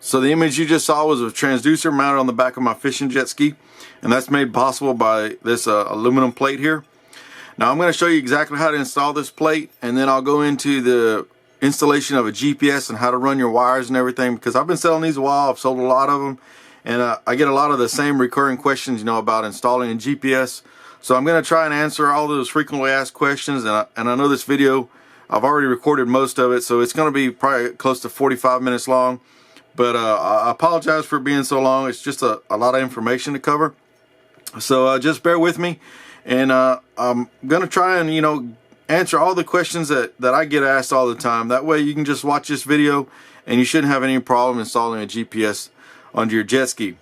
So the image you just saw was a transducer mounted on the back of my fishing jet ski, and that's made possible by this aluminum plate here. Now I'm going to show you exactly how to install this plate, and then I'll go into the installation of a GPS and how to run your wires and everything, because I've been selling these a while. I've sold a lot of them, and I get a lot of the same recurring questions, you know, about installing a GPS. So I'm going to try and answer all those frequently asked questions, and I know this video, I've already recorded most of it, so it's going to be probably close to 45 minutes long. But I apologize for it being so long. It's just a lot of information to cover. So just bear with me, and I'm going to try and, you know, answer all the questions that I get asked all the time. That way you can just watch this video and you shouldn't have any problem installing a GPS onto your jet ski.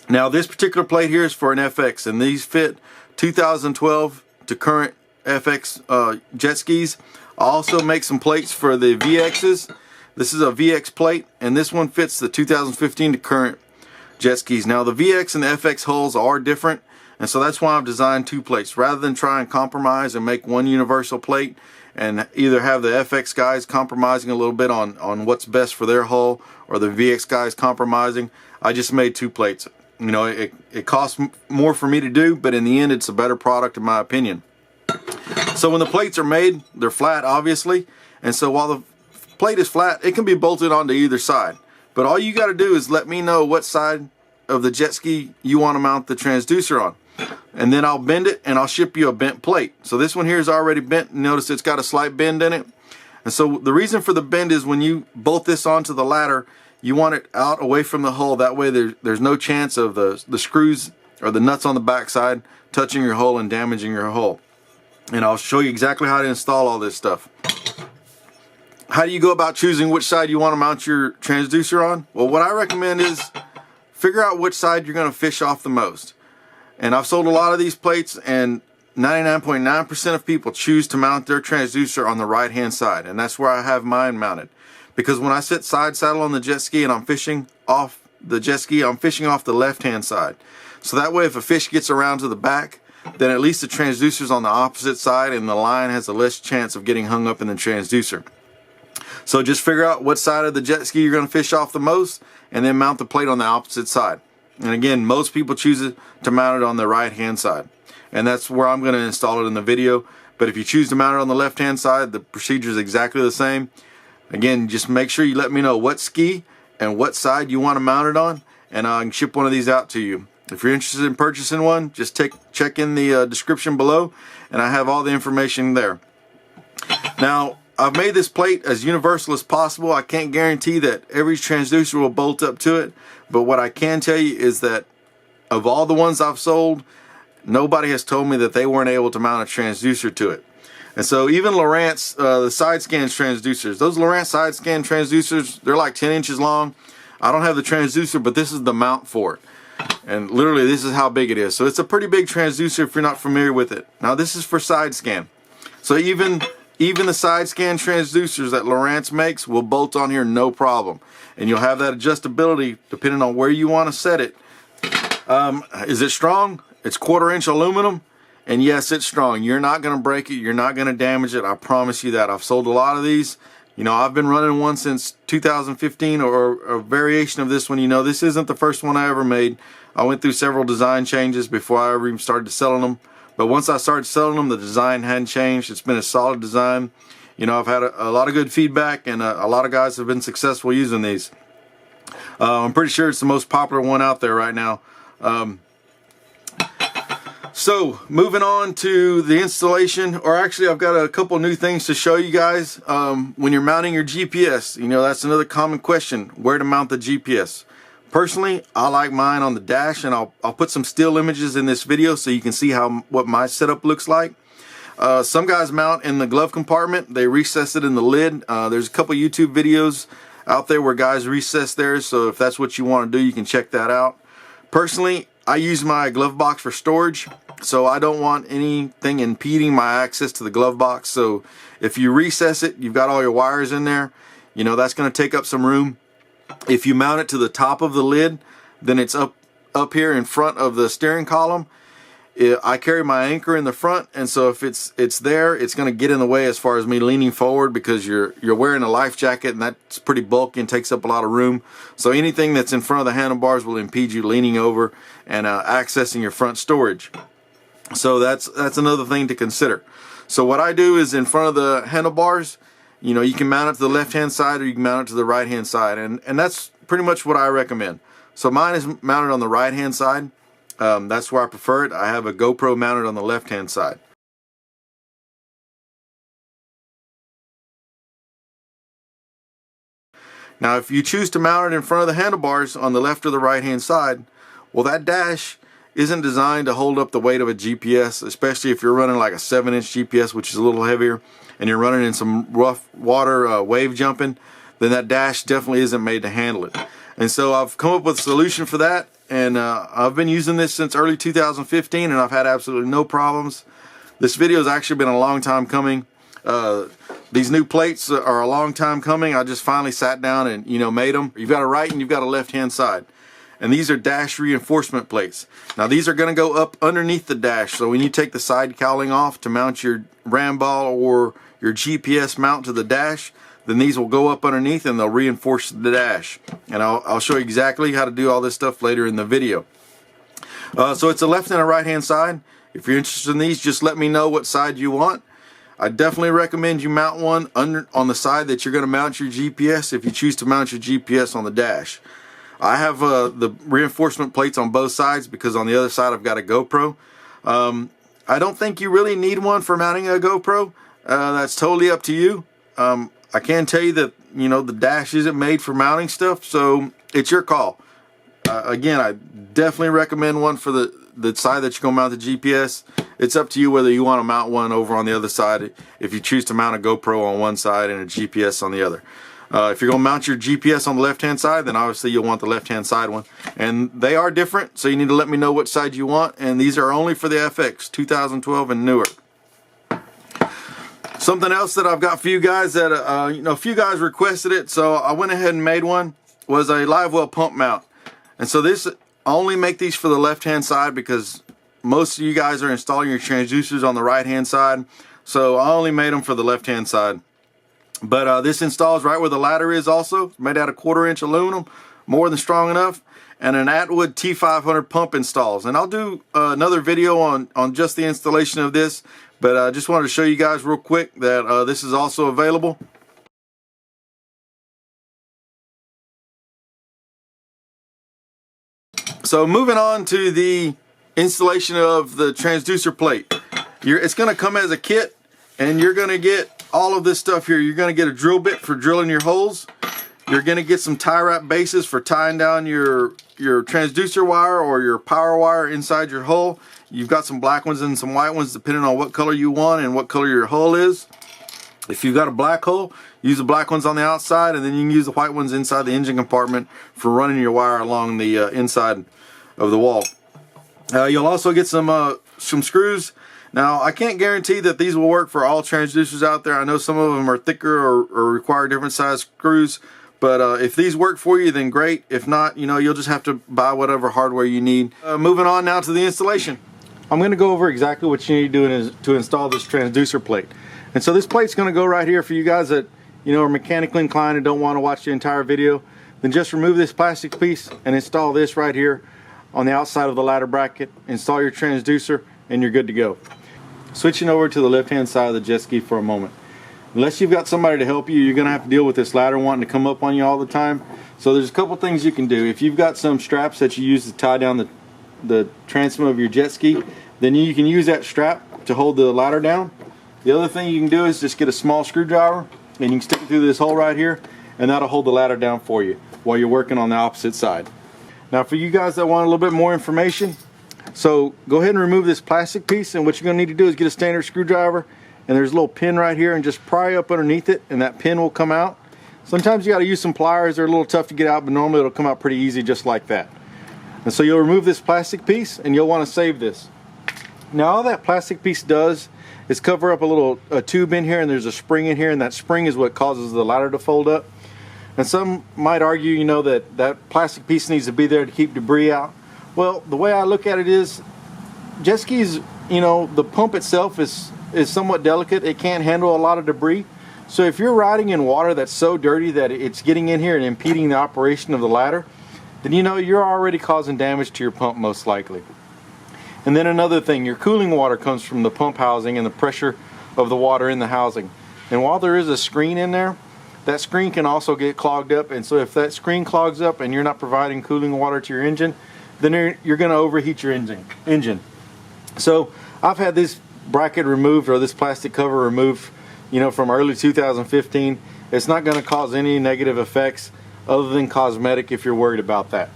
Now this particular plate here is for an FX, and these fit 2012 to current FX jet skis. I also make some plates for the VXs. This is a VX plate, and this one fits the 2015 to current jet skis. Now the VX and the FX hulls are different, and so that's why I've designed two plates. Rather than try and compromise and make one universal plate and either have the FX guys compromising a little bit on what's best for their hull, or the VX guys compromising, I just made two plates. You know, it costs more for me to do, but in the end it's a better product in my opinion. So when the plates are made, they're flat obviously, and so while the plate is flat, it can be bolted onto either side. But all you got to do is let me know what side of the jet ski you want to mount the transducer on, and then I'll bend it and I'll ship you a bent plate. So this one here is already bent. Notice it's got a slight bend in it, and so the reason for the bend is when you bolt this onto the ladder, you want it out away from the hull. That way there's no chance of the screws or the nuts on the backside touching your hull and damaging your hull. And I'll show you exactly how to install all this stuff. How do you go about choosing which side you want to mount your transducer on? Well, what I recommend is figure out which side you're going to fish off the most. And I've sold a lot of these plates, and 99.9% of people choose to mount their transducer on the right hand side, and that's where I have mine mounted. Because when I sit side saddle on the jet ski and I'm fishing off the jet ski, I'm fishing off the left hand side. So that way if a fish gets around to the back, then at least the transducer's on the opposite side and the line has a less chance of getting hung up in the transducer. So just figure out what side of the jet ski you're going to fish off the most, and then mount the plate on the opposite side. And again, most people choose it to mount it on the right hand side, and that's where I'm going to install it in the video. But if you choose to mount it on the left hand side, the procedure is exactly the same. Again, just make sure you let me know what ski and what side you want to mount it on, and I can ship one of these out to you. If you're interested in purchasing one, just check in the description below, and I have all the information there. Now, I've made this plate as universal as possible. I can't guarantee that every transducer will bolt up to it, but what I can tell you is that of all the ones I've sold, nobody has told me that they weren't able to mount a transducer to it. And so even Lowrance, the side scan transducers, those Lowrance side scan transducers, they're like 10 inches long. I don't have the transducer, but this is the mount for it. And literally this is how big it is. So it's a pretty big transducer if you're not familiar with it. Now this is for side scan. So even the side scan transducers that Lowrance makes will bolt on here no problem. And you'll have that adjustability depending on where you want to set it. Is it strong? It's 1/4 inch aluminum. And yes, it's strong. You're not going to break it. You're not going to damage it. I promise you that. I've sold a lot of these. You know, I've been running one since 2015, or a variation of this one. You know, this isn't the first one I ever made. I went through several design changes before I ever even started selling them. But once I started selling them, the design hadn't changed. It's been a solid design. You know, I've had a lot of good feedback, and a lot of guys have been successful using these. I'm pretty sure it's the most popular one out there right now. So moving on to the installation, or actually I've got a couple new things to show you guys. When you're mounting your GPS, you know, that's another common question, where to mount the GPS. Personally, I like mine on the dash, and I'll put some still images in this video so you can see what my setup looks like. Some guys mount in the glove compartment. They recess it in the lid. There's a couple YouTube videos out there where guys recess theirs, so if that's what you want to do, you can check that out. Personally, I use my glove box for storage, so I don't want anything impeding my access to the glove box. So if you recess it, you've got all your wires in there, you know, that's going to take up some room. If you mount it to the top of the lid, then it's up here in front of the steering column. I carry my anchor in the front, and so if it's there, it's going to get in the way as far as me leaning forward, because you're wearing a life jacket, and that's pretty bulky and takes up a lot of room. So anything that's in front of the handlebars will impede you leaning over and accessing your front storage. So that's another thing to consider. So what I do is, in front of the handlebars, you know, you can mount it to the left hand side or you can mount it to the right hand side, and that's pretty much what I recommend. So mine is mounted on the right hand side. That's where I prefer it. I have a GoPro mounted on the left hand side. Now if you choose to mount it in front of the handlebars on the left or the right hand side, well, that dash isn't designed to hold up the weight of a GPS, especially if you're running like a 7-inch GPS, which is a little heavier, and you're running in some rough water wave jumping, then that dash definitely isn't made to handle it. And so I've come up with a solution for that, and I've been using this since early 2015, and I've had absolutely no problems. This video has actually been a long time coming. These new plates are a long time coming. I just finally sat down and, you know, made them. You've got a right and you've got a left hand side. And these are dash reinforcement plates. Now these are going to go up underneath the dash, so when you take the side cowling off to mount your ram ball or your GPS mount to the dash, then these will go up underneath and they'll reinforce the dash. And I'll show you exactly how to do all this stuff later in the video. So it's a left and a right hand side. If you're interested in these, just let me know what side you want. I definitely recommend you mount one on the side that you're going to mount your GPS, if you choose to mount your GPS on the dash. I have the reinforcement plates on both sides because on the other side I've got a GoPro. I don't think you really need one for mounting a GoPro. That's totally up to you. I can tell you that, you know, the dash isn't made for mounting stuff, so it's your call. Again, I definitely recommend one for the side that you're going to mount the GPS. It's up to you whether you want to mount one over on the other side, if you choose to mount a GoPro on one side and a GPS on the other. If you're going to mount your GPS on the left hand side, then obviously you'll want the left hand side one, and they are different, so you need to let me know what side you want. And these are only for the FX 2012 and newer. Something else that I've got for you guys that you know, a few guys requested it, so I went ahead and made one, was a live well pump mount. And so this, I only make these for the left hand side because most of you guys are installing your transducers on the right hand side, so I only made them for the left hand side. But this installs right where the ladder is also. It's made out of 1/4-inch aluminum, more than strong enough. And an Attwood T-500 pump installs. And I'll do another video on just the installation of this. But I just wanted to show you guys real quick that this is also available. So moving on to the installation of the transducer plate. It's going to come as a kit, and you're going to get all of this stuff here. You're going to get a drill bit for drilling your holes. You're going to get some tie wrap bases for tying down your transducer wire or your power wire inside your hull. You've got some black ones and some white ones depending on what color you want and what color your hull is. If you've got a black hull, use the black ones on the outside, and then you can use the white ones inside the engine compartment for running your wire along the inside of the wall. You'll also get some screws. Now, I can't guarantee that these will work for all transducers out there. I know some of them are thicker or require different size screws, but if these work for you, then great. If not, you know, you'll just have to buy whatever hardware you need. Moving on now to the installation. I'm going to go over exactly what you need to do to install this transducer plate. And so this plate's going to go right here for you guys that, you know, are mechanically inclined and don't want to watch the entire video. Then just remove this plastic piece and install this right here on the outside of the ladder bracket. Install your transducer and you're good to go. Switching over to the left hand side of the jet ski for a moment. Unless you've got somebody to help you, you're going to have to deal with this ladder wanting to come up on you all the time. So there's a couple things you can do. If you've got some straps that you use to tie down the transom of your jet ski, then you can use that strap to hold the ladder down. The other thing you can do is just get a small screwdriver and you can stick it through this hole right here, and that'll hold the ladder down for you while you're working on the opposite side. Now for you guys that want a little bit more information, so go ahead and remove this plastic piece, and what you're going to need to do is get a standard screwdriver, and there's a little pin right here, and just pry up underneath it and that pin will come out. Sometimes you got to use some pliers. They're a little tough to get out, but normally it'll come out pretty easy just like that. And so you'll remove this plastic piece and you'll want to save this. Now all that plastic piece does is cover up a tube in here, and there's a spring in here, and that spring is what causes the ladder to fold up. And some might argue, you know, that plastic piece needs to be there to keep debris out. Well, the way I look at it is, jet skis, you know, the pump itself is somewhat delicate. It can't handle a lot of debris. So if you're riding in water that's so dirty that it's getting in here and impeding the operation of the ladder, then you know you're already causing damage to your pump most likely. And then another thing, your cooling water comes from the pump housing and the pressure of the water in the housing. And while there is a screen in there, that screen can also get clogged up. And so if that screen clogs up and you're not providing cooling water to your engine, then you're going to overheat your engine. So I've had this bracket removed, or this plastic cover removed, you know, from early 2015. It's not going to cause any negative effects other than cosmetic if you're worried about that.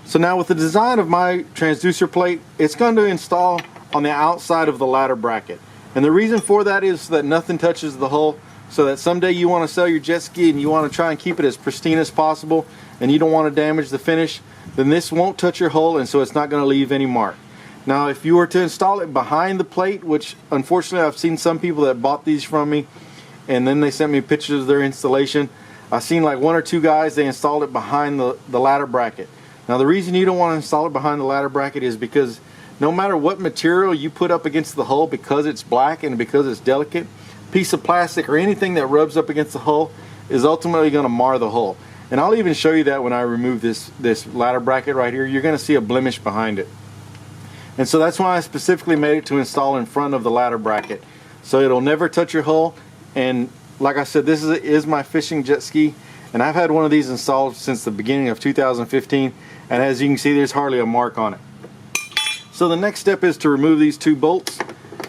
So now with the design of my transducer plate, it's going to install on the outside of the ladder bracket. And the reason for that is that nothing touches the hull, so that someday you want to sell your jet ski and you want to try and keep it as pristine as possible and you don't want to damage the finish, then this won't touch your hull, and so it's not going to leave any mark. Now if you were to install it behind the plate, which unfortunately I've seen some people that bought these from me and then they sent me pictures of their installation. I've seen like 1 or 2 guys, they installed it behind the ladder bracket. Now the reason you don't want to install it behind the ladder bracket is because no matter what material you put up against the hull, because it's black and because it's delicate, piece of plastic or anything that rubs up against the hull is ultimately going to mar the hull. And I'll even show you that when I remove this ladder bracket right here. You're going to see a blemish behind it. And so that's why I specifically made it to install in front of the ladder bracket, so it'll never touch your hull. And like I said, this is my fishing jet ski, and I've had one of these installed since the beginning of 2015, and as you can see, there's hardly a mark on it. So the next step is to remove these 2 bolts.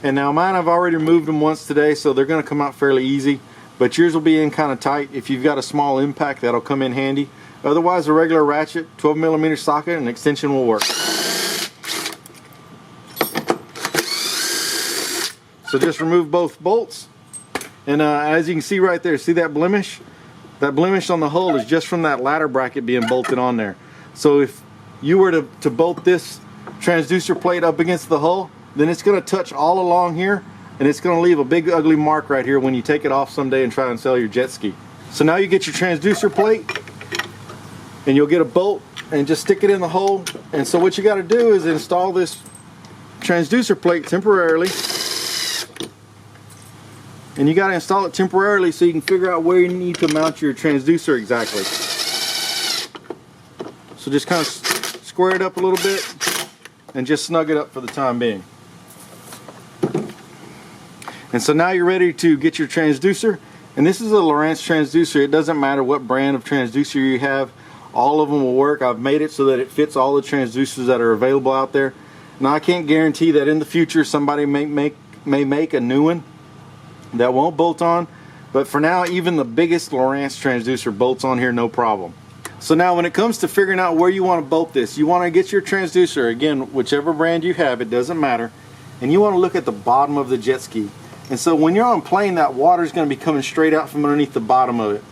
And now mine, I've already removed them once today, so they're going to come out fairly easy, but yours will be in kind of tight. If you've got a small impact, that'll come in handy. Otherwise, a regular ratchet, 12mm socket, and extension will work. So just remove both bolts, and as you can see right there, see that blemish? That blemish on the hull is just from that ladder bracket being bolted on there. So if you were to bolt this transducer plate up against the hull, then it's going to touch all along here, and it's going to leave a big ugly mark right here when you take it off someday and try and sell your jet ski. So now you get your transducer plate, and you'll get a bolt and just stick it in the hole. And so what you got to do is install this transducer plate temporarily, and you got to install it temporarily so you can figure out where you need to mount your transducer exactly. So just kind of square it up a little bit and just snug it up for the time being. And so now you're ready to get your transducer, and this is a Lowrance transducer. It doesn't matter what brand of transducer you have, all of them will work. I've made it so that it fits all the transducers that are available out there. Now I can't guarantee that in the future somebody may make a new one that won't bolt on, but for now even the biggest Lowrance transducer bolts on here no problem. So now when it comes to figuring out where you want to bolt this, you want to get your transducer, again whichever brand you have, it doesn't matter, and you want to look at the bottom of the jet ski. And so when you're on plane, that water is going to be coming straight out from underneath the bottom of it.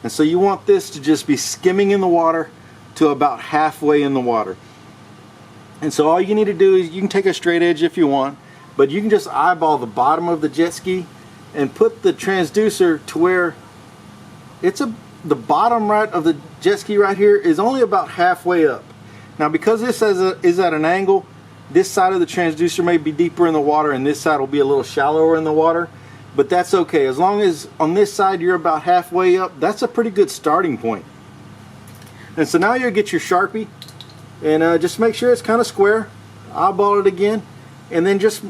And so you want this to just be skimming in the water to about halfway in the water. And so all you need to do is, you can take a straight edge if you want, but you can just eyeball the bottom of the jet ski and put the transducer to where the bottom right of the jet ski right here is only about halfway up. Now because this is at an angle, this side of the transducer may be deeper in the water and this side will be a little shallower in the water, but that's okay. As long as on this side you're about halfway up, that's a pretty good starting point. And so now you'll get your Sharpie and just make sure it's kind of square, eyeball it again, and then just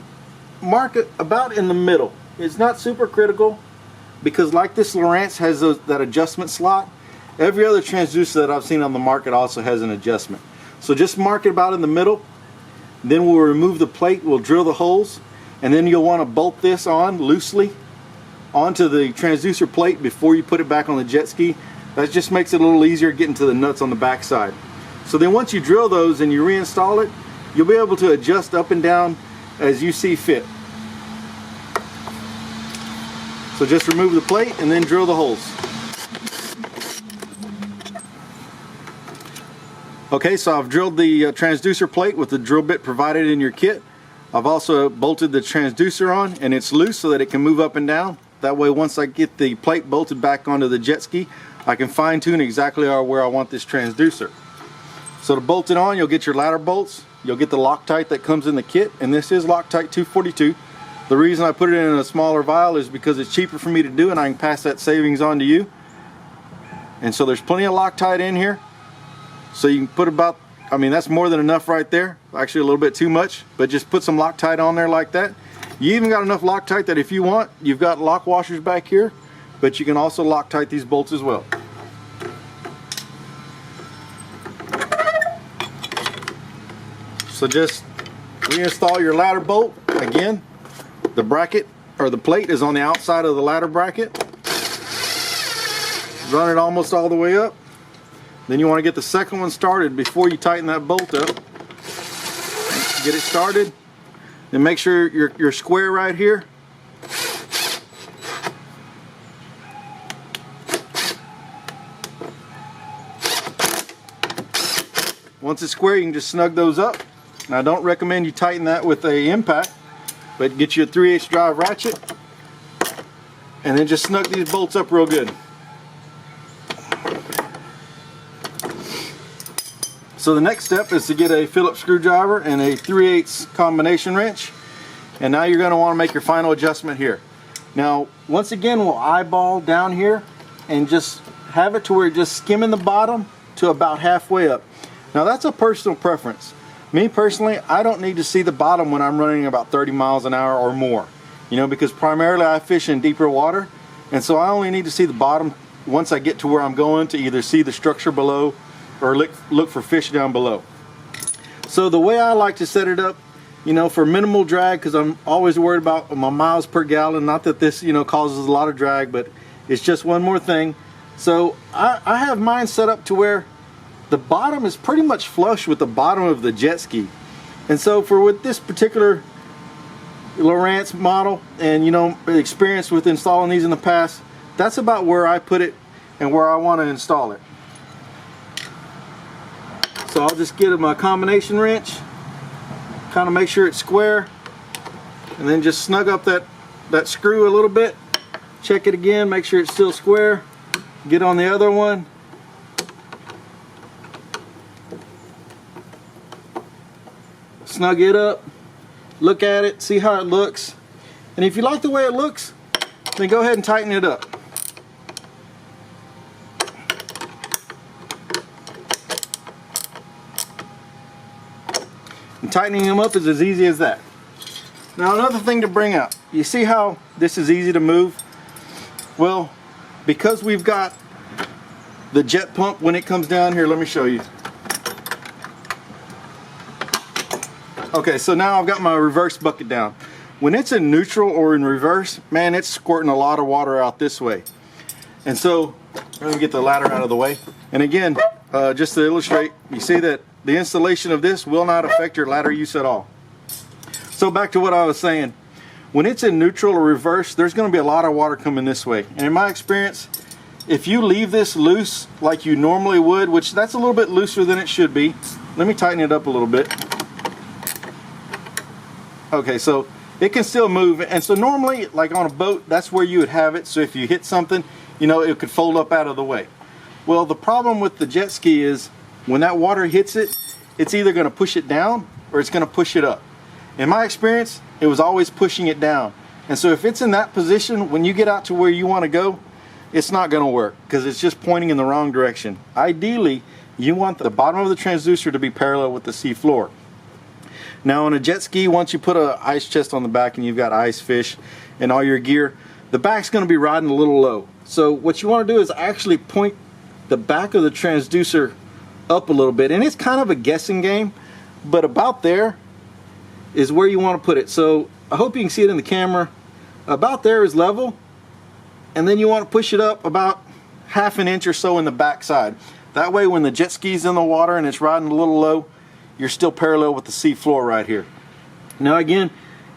mark it about in the middle. It's not super critical, because like this Lowrance has that adjustment slot, every other transducer that I've seen on the market also has an adjustment. So just mark it about in the middle. Then we'll remove the plate, we'll drill the holes, and then you'll want to bolt this on loosely onto the transducer plate before you put it back on the jet ski. That just makes it a little easier getting to the nuts on the back side. So then once you drill those and you reinstall it, you'll be able to adjust up and down as you see fit. So just remove the plate and then drill the holes. Okay, so I've drilled the transducer plate with the drill bit provided in your kit. I've also bolted the transducer on, and it's loose so that it can move up and down. That way once I get the plate bolted back onto the jet ski, I can fine tune exactly where I want this transducer. So to bolt it on, you'll get your ladder bolts, you'll get the Loctite that comes in the kit, and this is Loctite 242. The reason I put it in a smaller vial is because it's cheaper for me to do, and I can pass that savings on to you. And so there's plenty of Loctite in here. So you can put about, I mean, that's more than enough right there. Actually a little bit too much, but just put some Loctite on there like that. You even got enough Loctite that if you want, you've got lock washers back here, but you can also Loctite these bolts as well. So just reinstall your ladder bolt. Again, the bracket or the plate is on the outside of the ladder bracket. Run it almost all the way up. Then you want to get the second one started before you tighten that bolt up. Get it started. Then make sure you're square right here. Once it's square, you can just snug those up. Now, I don't recommend you tighten that with a impact, but get you a 3/8 drive ratchet and then just snug these bolts up real good. So the next step is to get a Phillips screwdriver and a 3/8 combination wrench, and now you're going to want to make your final adjustment here. Now once again, we'll eyeball down here and just have it to where you're just skimming the bottom to about halfway up. Now that's a personal preference. Me personally, I don't need to see the bottom when I'm running about 30 miles an hour or more, you know, because primarily I fish in deeper water, and so I only need to see the bottom once I get to where I'm going to either see the structure below or look for fish down below. So the way I like to set it up, you know, for minimal drag, because I'm always worried about my miles per gallon, not that this, you know, causes a lot of drag, but it's just one more thing. So I have mine set up to where the bottom is pretty much flush with the bottom of the jet ski. And so with this particular Lowrance model, and you know, experience with installing these in the past, that's about where I put it and where I want to install it. So I'll just get my combination wrench, kind of make sure it's square, and then just snug up that screw a little bit. Check it again, make sure it's still square. Get on the other one. Snug it up, look at it, see how it looks, and if you like the way it looks, then go ahead and tighten it up. And tightening them up is as easy as that. Now another thing to bring up, you see how this is easy to move? Well, because we've got the jet pump when it comes down here, let me show you. Okay, so now I've got my reverse bucket down. When it's in neutral or in reverse, man, it's squirting a lot of water out this way. And so, let me get the ladder out of the way. And again, just to illustrate, you see that the installation of this will not affect your ladder use at all. So back to what I was saying. When it's in neutral or reverse, there's going to be a lot of water coming this way. And in my experience, if you leave this loose like you normally would, which that's a little bit looser than it should be. Let me tighten it up a little bit. Okay, so it can still move, and so normally, like on a boat, that's where you would have it, so if you hit something, you know, it could fold up out of the way. Well, the problem with the jet ski is when that water hits it, it's either going to push it down or it's going to push it up. In my experience, it was always pushing it down. And so if it's in that position, when you get out to where you want to go, it's not going to work because it's just pointing in the wrong direction. Ideally, you want the bottom of the transducer to be parallel with the sea floor. Now on a jet ski, once you put an ice chest on the back and you've got ice fish and all your gear, the back's going to be riding a little low. So what you want to do is actually point the back of the transducer up a little bit, and it's kind of a guessing game, but about there is where you want to put it. So I hope you can see it in the camera. About there is level, and then you want to push it up about half an inch or so in the back side. That way when the jet ski's in the water and it's riding a little low, you're still parallel with the sea floor right here. Now again,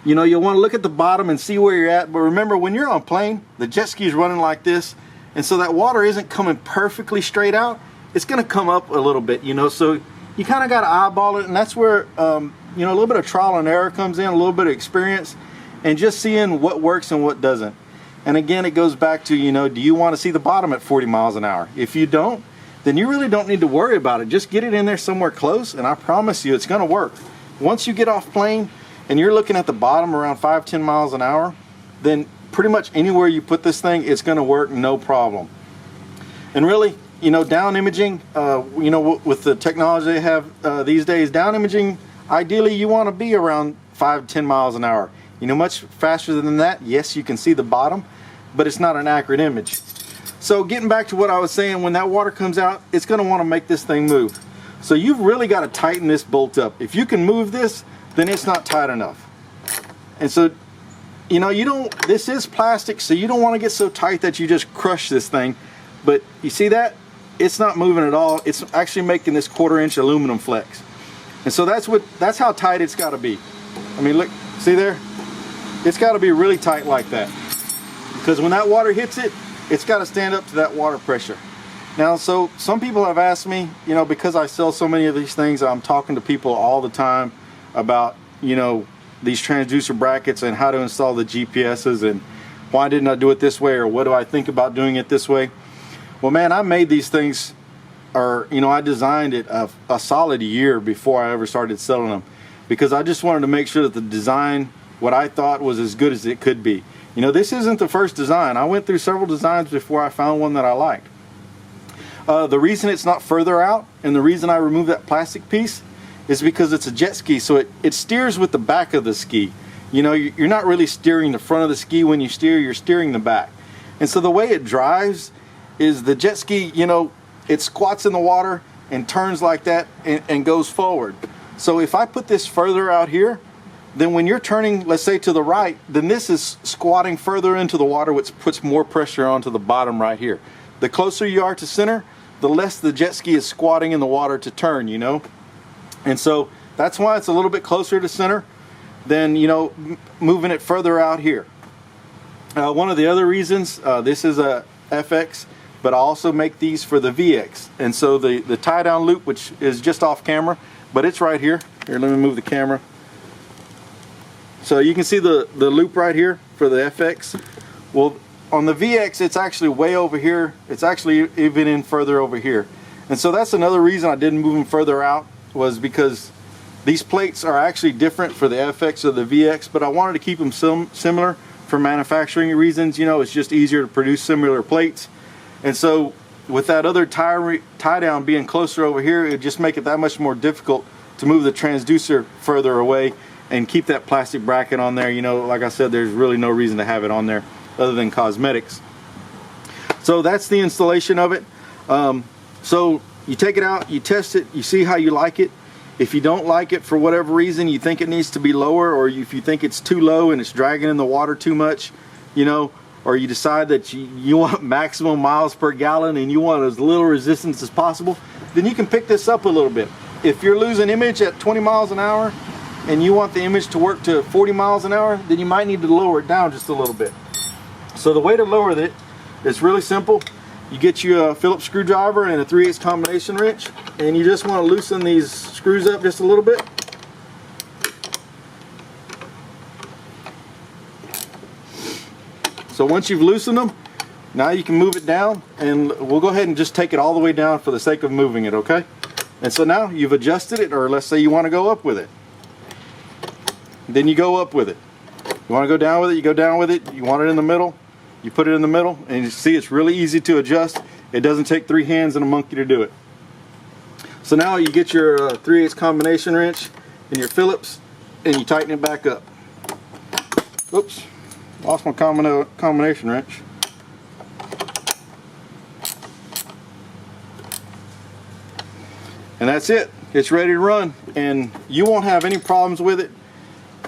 you know, you'll want to look at the bottom and see where you're at, but remember when you're on plane, the jet ski is running like this, and so that water isn't coming perfectly straight out. It's going to come up a little bit, you know, so you kind of got to eyeball it, and that's where you know, a little bit of trial and error comes in, a little bit of experience, and just seeing what works and what doesn't. And again, it goes back to, you know, do you want to see the bottom at 40 miles an hour? If you don't, then you really don't need to worry about it. Just get it in there somewhere close, and I promise you it's going to work. once you get off plane and you're looking at the bottom around 5-10 miles an hour, then pretty much anywhere you put this thing, it's going to work no problem. And really, you know, down imaging, you know, with the technology they have these days, down imaging, ideally you want to be around 5-10 miles an hour. You know, much faster than that, yes, you can see the bottom, but it's not an accurate image. So getting back to what I was saying, when that water comes out, it's going to want to make this thing move. So you've really got to tighten this bolt up. If you can move this, then it's not tight enough. And so, you know, this is plastic, so you don't want to get so tight that you just crush this thing. But you see that? It's not moving at all. It's actually making this 1/4 inch aluminum flex. And so that's how tight it's got to be. I mean, look, see there? It's got to be really tight like that. Because when that water hits it, it's got to stand up to that water pressure. Now, so some people have asked me, you know, because I sell so many of these things, I'm talking to people all the time about, you know, these transducer brackets and how to install the GPSs and why didn't I do it this way, or what do I think about doing it this way. Well, man, I made these things, or, you know, I designed it a solid year before I ever started selling them, because I just wanted to make sure that the design, what I thought, was as good as it could be. You know, this isn't the first design. I went through several designs before I found one that I liked. The reason it's not further out, and the reason I removed that plastic piece, is because it's a jet ski, so it steers with the back of the ski. You know, you're not really steering the front of the ski when you steer, you're steering the back. And so the way it drives is the jet ski, you know, it squats in the water and turns like that and goes forward. So if I put this further out here, then when you're turning, let's say to the right, then this is squatting further into the water, which puts more pressure onto the bottom right here. The closer you are to center, the less the jet ski is squatting in the water to turn, you know. And so that's why it's a little bit closer to center than, you know, moving it further out here. One of the other reasons, this is a FX, but I also make these for the VX. And so the tie down loop, which is just off camera, but it's right here. Here, let me move the camera. So you can see the loop right here for the FX. Well, on the VX, it's actually way over here. It's actually even in further over here. And so that's another reason I didn't move them further out, was because these plates are actually different for the FX or the VX, but I wanted to keep them similar for manufacturing reasons. You know, it's just easier to produce similar plates. And so with that other tie down being closer over here, it would just make it that much more difficult to move the transducer further away and keep that plastic bracket on there. You know, like I said, there's really no reason to have it on there other than cosmetics. So that's the installation of it. So you take it out, you test it, you see how you like it. If you don't like it for whatever reason, you think it needs to be lower, or if you think it's too low and it's dragging in the water too much, you know, or you decide that you want maximum miles per gallon and you want as little resistance as possible, then you can pick this up a little bit. If you're losing image at 20 miles an hour and you want the image to work to 40 miles an hour, then you might need to lower it down just a little bit. So the way to lower it is really simple. You get you a Phillips screwdriver and a 3/8 combination wrench, and you just want to loosen these screws up just a little bit. So once you've loosened them, now you can move it down, and we'll go ahead and just take it all the way down for the sake of moving it, okay? And so now you've adjusted it, or let's say you want to go up with it. Then you go up with it. You want to go down with it, you go down with it. You want it in the middle, you put it in the middle, and you see it's really easy to adjust. It doesn't take 3 hands and a monkey to do it. So now you get your 3/8 combination wrench and your Phillips, and you tighten it back up. Oops, lost my combination wrench. And that's it. It's ready to run, and you won't have any problems with it.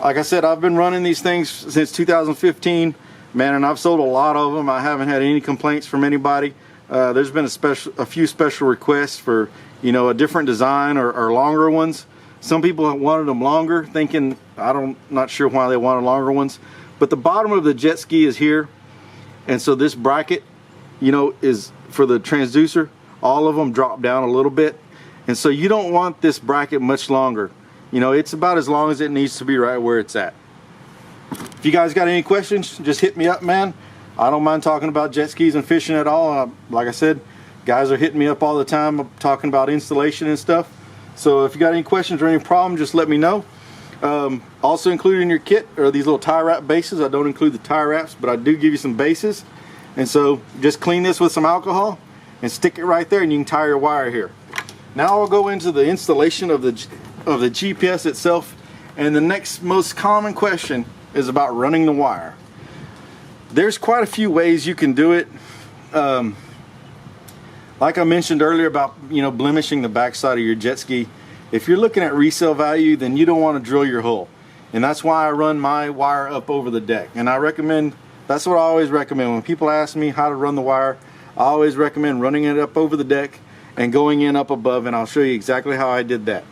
Like I said, I've been running these things since 2015, man, and I've sold a lot of them. I haven't had any complaints from anybody. There's been a few special requests for, you know, a different design or longer ones. Some people wanted them longer, thinking, not sure why they wanted longer ones. But the bottom of the jet ski is here, and so this bracket, you know, is for the transducer. All of them drop down a little bit, and so you don't want this bracket much longer. You know, it's about as long as it needs to be right where it's at. If you guys got any questions, just hit me up, man. I don't mind talking about jet skis and fishing at all. Like I said, guys are hitting me up all the time talking about installation and stuff. So if you got any questions or any problem, just let me know. Also included in your kit are these little tie wrap bases. I don't include the tie wraps, but I do give you some bases. And so just clean this with some alcohol and stick it right there, and you can tie your wire here. Now I'll go into the installation of the GPS itself. And the next most common question is about running the wire. There's quite a few ways you can do it. Like I mentioned earlier about, you know, blemishing the backside of your jet ski. If you're looking at resale value, then you don't want to drill your hole. And that's why I run my wire up over the deck. And I recommend, that's what I always recommend. When people ask me how to run the wire, I always recommend running it up over the deck and going in up above, and I'll show you exactly how I did that.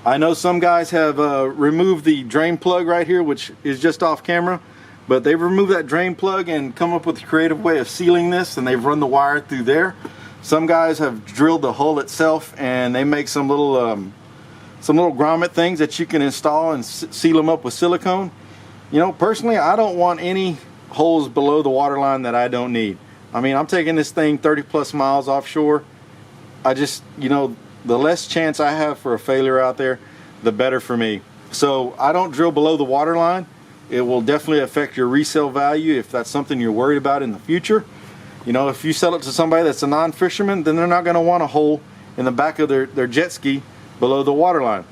I know some guys have removed the drain plug right here, which is just off camera, but they've removed that drain plug and come up with a creative way of sealing this, and they've run the wire through there. Some guys have drilled the hole itself, and they make some little grommet things that you can install and seal them up with silicone. You know, personally, I don't want any holes below the water line that I don't need. I mean, I'm taking this thing 30 plus miles offshore. I just, you know, the less chance I have for a failure out there, the better for me. So I don't drill below the water line. It will definitely affect your resale value if that's something you're worried about in the future. You know, if you sell it to somebody that's a non-fisherman, then they're not going to want a hole in the back of their jet ski below the water line.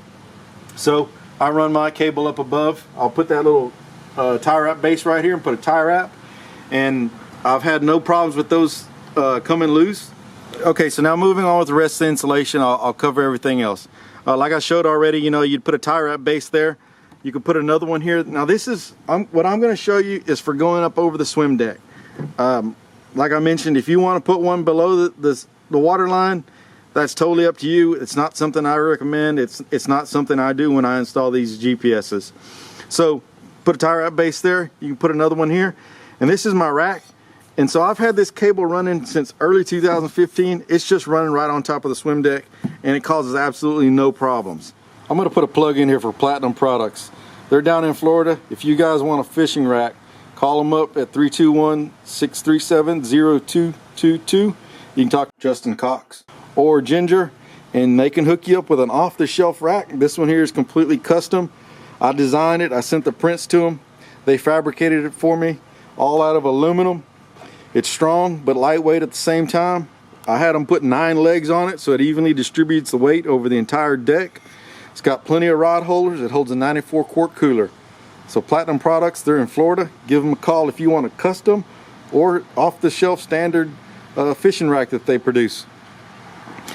So I run my cable up above. I'll put that little tie wrap base right here and put a tie wrap, and I've had no problems with those coming loose. Okay, so now moving on with the rest of the installation, I'll cover everything else. Like I showed already, you know, you'd put a tie wrap base there. You could put another one here. Now this is, what I'm going to show you is for going up over the swim deck. Like I mentioned, if you want to put one below the water line, that's totally up to you. It's not something I recommend. It's not something I do when I install these GPSs. So put a tie wrap base there. You can put another one here. And this is my rack. And so I've had this cable running since early 2015. It's just running right on top of the swim deck, and it causes absolutely no problems. I'm going to put a plug in here for Platinum Products. They're down in Florida. If you guys want a fishing rack, call them up at 321-637-0222. You can talk to Justin Cox or Ginger, and they can hook you up with an off-the-shelf rack. This one here is completely custom. I designed it. I sent the prints to them. They fabricated it for me, all out of aluminum. It's strong but lightweight at the same time. I had them put 9 legs on it so it evenly distributes the weight over the entire deck. It's got plenty of rod holders. It holds a 94 quart cooler. So Platinum Products, they're in Florida. Give them a call if you want a custom or off-the-shelf standard fishing rack that they produce.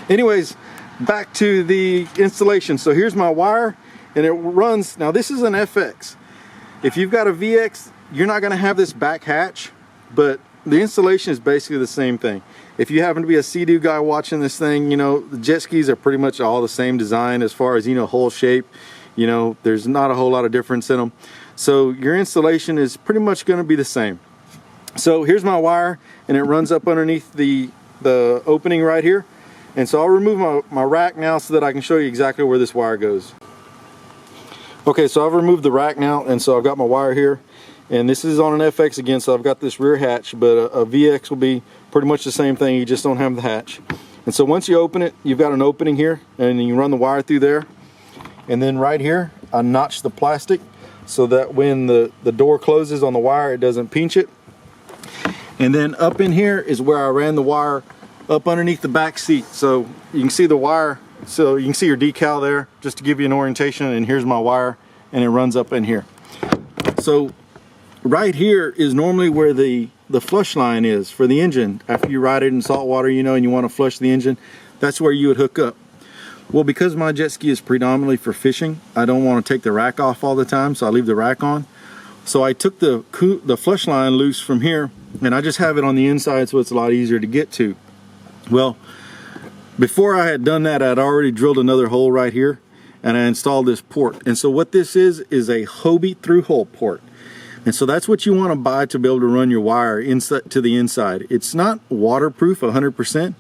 Anyways, back to the installation. So here's my wire, and it runs, now this is an FX. If you've got a VX, you're not going to have this back hatch, but the installation is basically the same thing. If you happen to be a Sea-Doo guy watching this thing, you know, the jet skis are pretty much all the same design as far as, you know, hull shape. You know, there's not a whole lot of difference in them. So your installation is pretty much going to be the same. So here's my wire, and it runs up underneath the opening right here. And so I'll remove my rack now so that I can show you exactly where this wire goes. Okay, so I've removed the rack now, and so I've got my wire here. And this is on an FX again, so I've got this rear hatch, but a VX will be pretty much the same thing, you just don't have the hatch. And so once you open it, you've got an opening here, and you run the wire through there. And then right here, I notch the plastic so that when the door closes on the wire, it doesn't pinch it. And then up in here is where I ran the wire up underneath the back seat. So you can see the wire, so you can see your decal there, just to give you an orientation, and here's my wire, and it runs up in here. So right here is normally where the flush line is for the engine. After you ride it in salt water, you know, and you want to flush the engine, that's where you would hook up. Well, because my jet ski is predominantly for fishing, I don't want to take the rack off all the time, so I leave the rack on. So I took the flush line loose from here, and I just have it on the inside so it's a lot easier to get to. Well, before I had done that, I'd already drilled another hole right here, and I installed this port. And so what this is a Hobie through-hole port. And so that's what you want to buy to be able to run your wire inside to the inside. It's not waterproof 100%,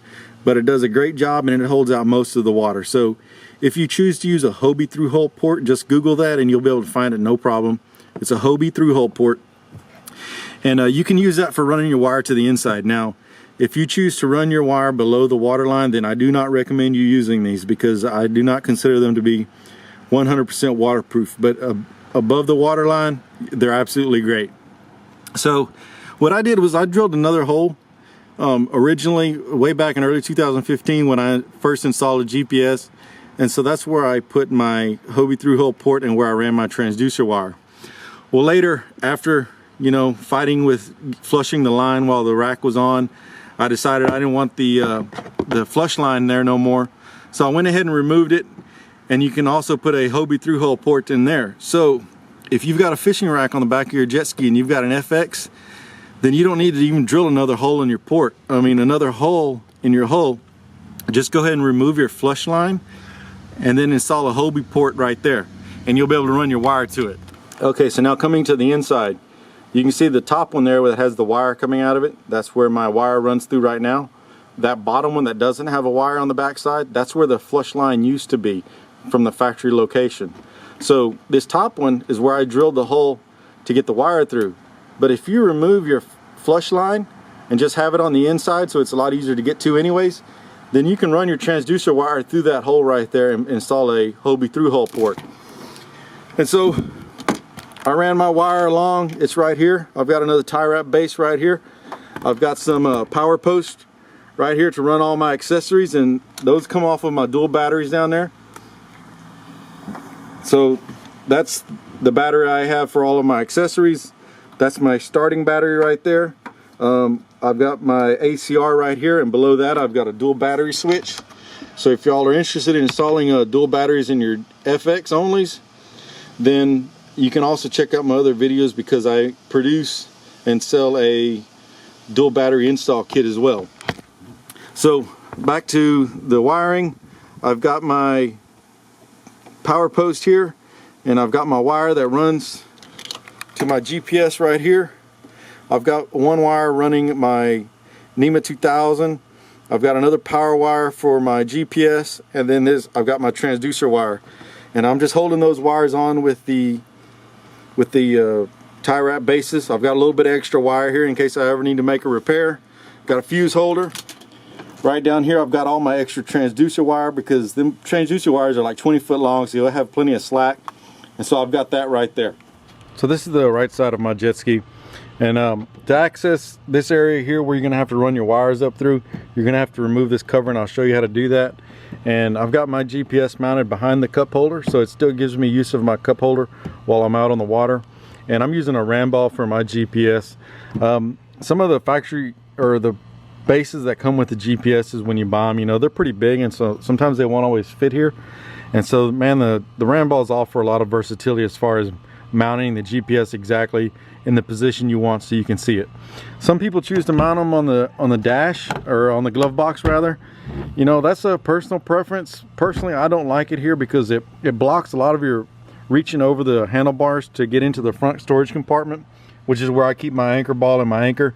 but it does a great job, and it holds out most of the water. So if you choose to use a Hobie through-hole port, just Google that and you'll be able to find it, no problem. It's a Hobie through-hole port. And you can use that for running your wire to the inside. Now, if you choose to run your wire below the water line, then I do not recommend you using these, because I do not consider them to be 100% waterproof, but above the water line, they're absolutely great. So what I did was I drilled another hole originally way back in early 2015 when I first installed a GPS, and so that's where I put my Hobie through-hole port and where I ran my transducer wire. Well, later, after fighting with flushing the line while the rack was on, I decided I didn't want the flush line there no more, so I went ahead and removed it. And you can also put a Hobie through-hole port in there. So if you've got a fishing rack on the back of your jet ski and you've got an FX, then you don't need to even drill another hole in your port. Another hole in your hull. Just go ahead and remove your flush line and then install a Hobie port right there. And you'll be able to run your wire to it. Okay, so now coming to the inside. You can see the top one there that has the wire coming out of it. That's where my wire runs through right now. That bottom one that doesn't have a wire on the back side, that's where the flush line used to be from the factory location. So this top one is where I drilled the hole to get the wire through. But if you remove your flush line and just have it on the inside, so it's a lot easier to get to anyways, then you can run your transducer wire through that hole right there and install a Hobie through-hole port. And so I ran my wire along. It's right here. I've got another tie wrap base right here. I've got some power post right here to run all my accessories, and those come off of my dual batteries down there. So that's the battery I have for all of my accessories. That's my starting battery right there. I've got my ACR right here, and below that I've got a dual battery switch. So if y'all are interested in installing dual batteries in your FX onlys, then you can also check out my other videos, because I produce and sell a dual battery install kit as well. So back to the wiring. I've got my power post here, and I've got my wire that runs to my GPS right here. I've got one wire running my NEMA 2000. I've got another power wire for my GPS, and then I've got my transducer wire, and I'm just holding those wires on with the tie wrap bases. I've got a little bit of extra wire here in case I ever need to make a repair. Got a fuse holder. Right down here I've got all my extra transducer wire, because them transducer wires are like 20 foot long, so you'll have plenty of slack. And so I've got that right there. So this is the right side of my jet ski. And to access this area here where you're going to have to run your wires up through, you're going to have to remove this cover, and I'll show you how to do that. And I've got my GPS mounted behind the cup holder, so it still gives me use of my cup holder while I'm out on the water. And I'm using a ram ball for my GPS. Some of the factory or the bases that come with the GPSs when you buy them, they're pretty big, and so sometimes they won't always fit here. And so, man, the ram balls offer a lot of versatility as far as mounting the GPS exactly in the position you want so you can see it. Some people choose to mount them on the dash, or on the glove box rather. That's a personal preference. Personally, I don't like it here because it blocks a lot of your reaching over the handlebars to get into the front storage compartment, which is where I keep my anchor ball and my anchor.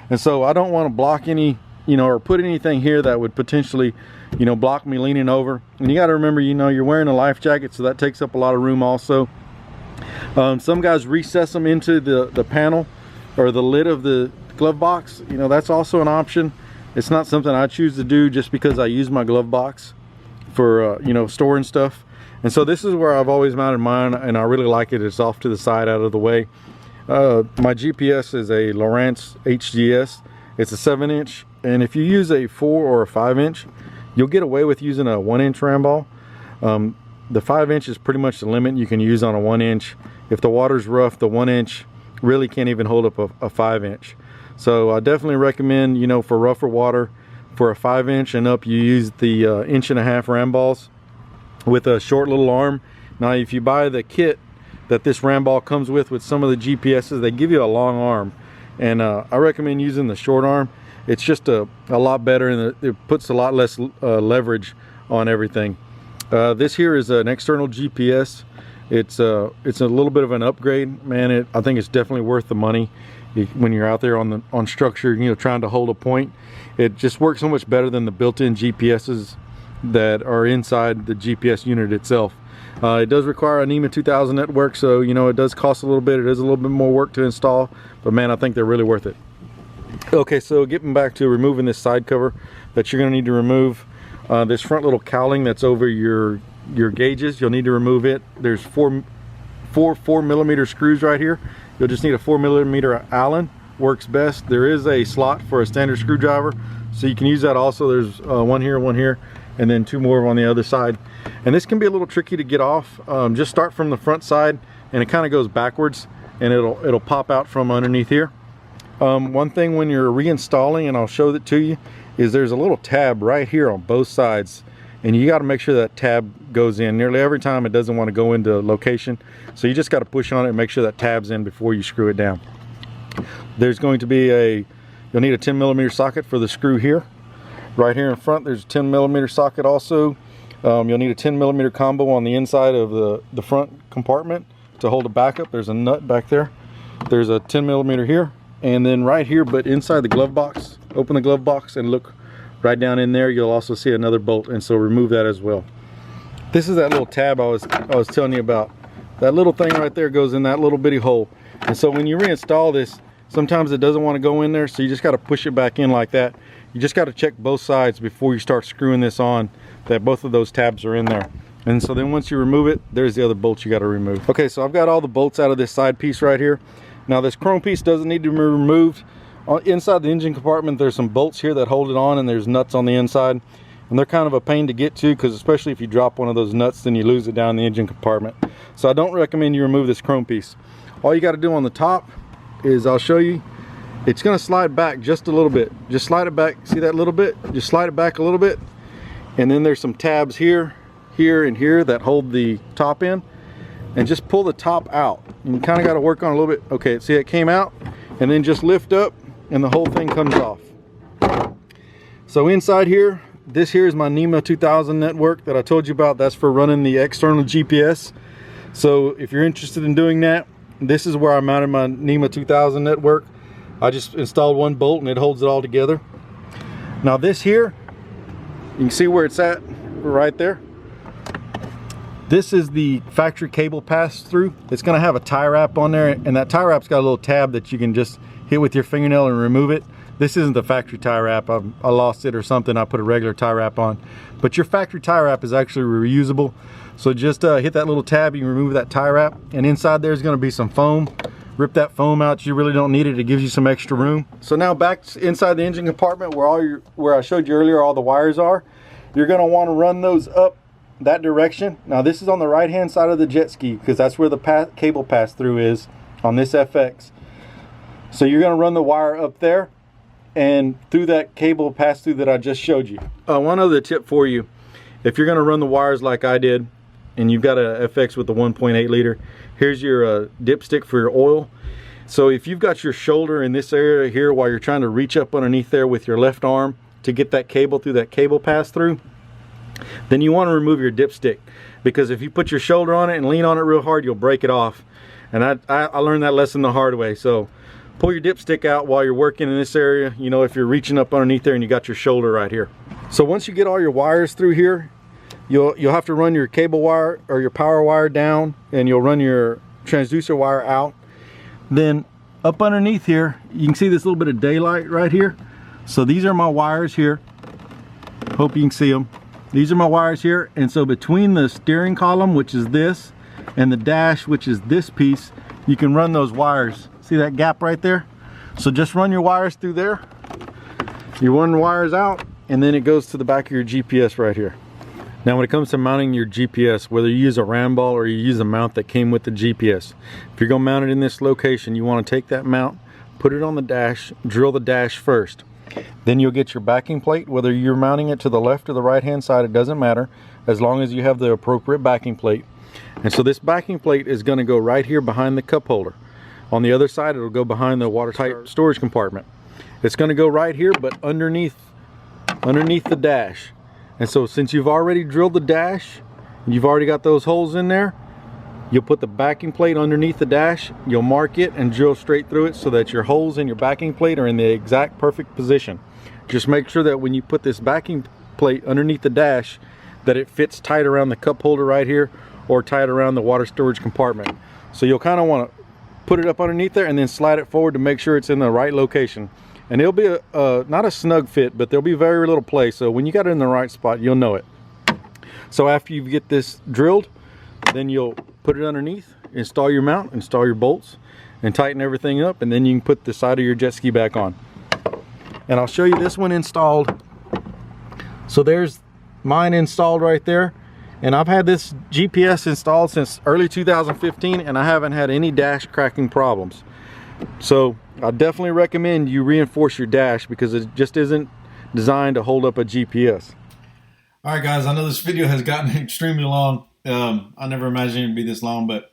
And so I don't want to block any, or put anything here that would potentially, block me leaning over. And you got to remember, you're wearing a life jacket, so that takes up a lot of room also. Some guys recess them into the panel or the lid of the glove box. That's also an option. It's not something I choose to do just because I use my glove box for, storing stuff. And so this is where I've always mounted mine, and I really like it. It's off to the side, out of the way. My GPS is a Lowrance HGS. It's a 7-inch, and if you use a 4 or a 5-inch, you'll get away with using a 1-inch ram ball. The 5-inch is pretty much the limit you can use on a 1-inch. If the water's rough, the 1-inch really can't even hold up a 5-inch. So I definitely recommend, for rougher water, for a 5-inch and up, you use the 1.5-inch ram balls with a short little arm. Now, if you buy the kit that this ram ball comes with some of the GPSs, they give you a long arm, and I recommend using the short arm. It's just a lot better, and it puts a lot less leverage on everything. This here is an external GPS. It's a little bit of an upgrade, man. I think it's definitely worth the money when you're out there on structure, trying to hold a point. It just works so much better than the built-in GPSs that are inside the GPS unit itself. It does require a NEMA 2000 network, so it does cost a little bit. It is a little bit more work to install, but man, I think they're really worth it. Okay, so getting back to removing this side cover that you're going to need to remove. This front little cowling that's over your your gauges, you'll need to remove it. There's four 4mm screws right here. You'll just need a 4mm Allen, works best. There is a slot for a standard screwdriver, so you can use that also. There's one here, and then 2 more on the other side. And this can be a little tricky to get off. Just start from the front side, and it kind of goes backwards, and it'll pop out from underneath here. One thing when you're reinstalling, and I'll show it to you, is there's a little tab right here on both sides, and you got to make sure that tab goes in. Nearly every time it doesn't want to go into location, so you just got to push on it and make sure that tab's in before you screw it down. There's going to be you'll need a 10mm socket for the screw here. Right here in front there's a 10mm socket also. You'll need a 10mm combo on the inside of the front compartment to hold it back up. There's a nut back there. There's a 10mm here, and then right here, but inside the glove box, open the glove box and look right down in there. You'll also see another bolt, and so remove that as well. This is that little tab I was telling you about. That little thing right there goes in that little bitty hole, and so when you reinstall this, sometimes it doesn't want to go in there, so you just got to push it back in like that. You just got to check both sides before you start screwing this on, that both of those tabs are in there. And so then once you remove it, there's the other bolts you got to remove. Okay, so I've got all the bolts out of this side piece right here. Now this chrome piece doesn't need to be removed. Inside the engine compartment, there's some bolts here that hold it on, and there's nuts on the inside, and they're kind of a pain to get to, because especially if you drop one of those nuts, then you lose it down in the engine compartment. So I don't recommend you remove this chrome piece. All you got to do on the top is, I'll show you, it's going to slide back just a little bit. Just slide it back. See that little bit? Just slide it back a little bit, and then there's some tabs here, here, and here that hold the top in, and just pull the top out. You kind of got to work on it a little bit. Okay, see, it came out, and then just lift up, and the whole thing comes off. So inside here, this here is my NEMA 2000 network that I told you about. That's for running the external GPS. So if you're interested in doing that, this is where I mounted my NEMA 2000 network. I just installed one bolt and it holds it all together. Now this here, you can see where it's at right there. This is the factory cable pass through. It's going to have a tie wrap on there, and that tie wrap's got a little tab that you can just hit with your fingernail and remove it. This isn't the factory tie wrap. I lost it or something. I put a regular tie wrap on. But your factory tie wrap is actually reusable. So just hit that little tab, you can remove that tie wrap, and inside there's going to be some foam. Rip that foam out. You really don't need it. It gives you some extra room. So now back inside the engine compartment where I showed you earlier all the wires are. You're going to want to run those up that direction. Now this is on the right hand side of the jet ski, because that's where the cable pass through is on this FX. So you're going to run the wire up there and through that cable pass through that I just showed you. One other tip for you: if you're going to run the wires like I did, and you've got a FX with the 1.8 liter, here's your dipstick for your oil. So if you've got your shoulder in this area here while you're trying to reach up underneath there with your left arm to get that cable through that cable pass through, then you want to remove your dipstick, because if you put your shoulder on it and lean on it real hard, you'll break it off. And I learned that lesson the hard way. So pull your dipstick out while you're working in this area, you know, if you're reaching up underneath there and you got your shoulder right here. So once you get all your wires through here, you'll have to run your cable wire or your power wire down, and you'll run your transducer wire out. Then up underneath here, you can see this little bit of daylight right here. So these are my wires here. Hope you can see them. These are my wires here, and so between the steering column, which is this, and the dash, which is this piece, you can run those wires. See that gap right there? So just run your wires through there. You run the wires out, and then it goes to the back of your GPS right here. Now when it comes to mounting your GPS, whether you use a ram ball or you use a mount that came with the GPS, if you're going to mount it in this location, you want to take that mount, put it on the dash, drill the dash first. Then you'll get your backing plate. Whether you're mounting it to the left or the right hand side, it doesn't matter, as long as you have the appropriate backing plate. And so this backing plate is going to go right here behind the cup holder. On the other side, it'll go behind the watertight storage compartment. It's going to go right here, but underneath the dash. And so since you've already drilled the dash, and you've already got those holes in there, you'll put the backing plate underneath the dash, you'll mark it and drill straight through it so that your holes in your backing plate are in the exact perfect position. Just make sure that when you put this backing plate underneath the dash, that it fits tight around the cup holder right here, or tight around the water storage compartment. So you'll kind of want to put it up underneath there and then slide it forward to make sure it's in the right location. And it'll be not a snug fit, but there'll be very little play, so when you got it in the right spot, you'll know it. So after you get this drilled, then you'll put it underneath, install your mount, install your bolts, and tighten everything up, and then you can put the side of your jet ski back on. And I'll show you this one installed. So there's mine installed right there. And I've had this GPS installed since early 2015, and I haven't had any dash cracking problems. So I definitely recommend you reinforce your dash, because it just isn't designed to hold up a GPS. All right, guys, I know this video has gotten extremely long. I never imagined it'd be this long, but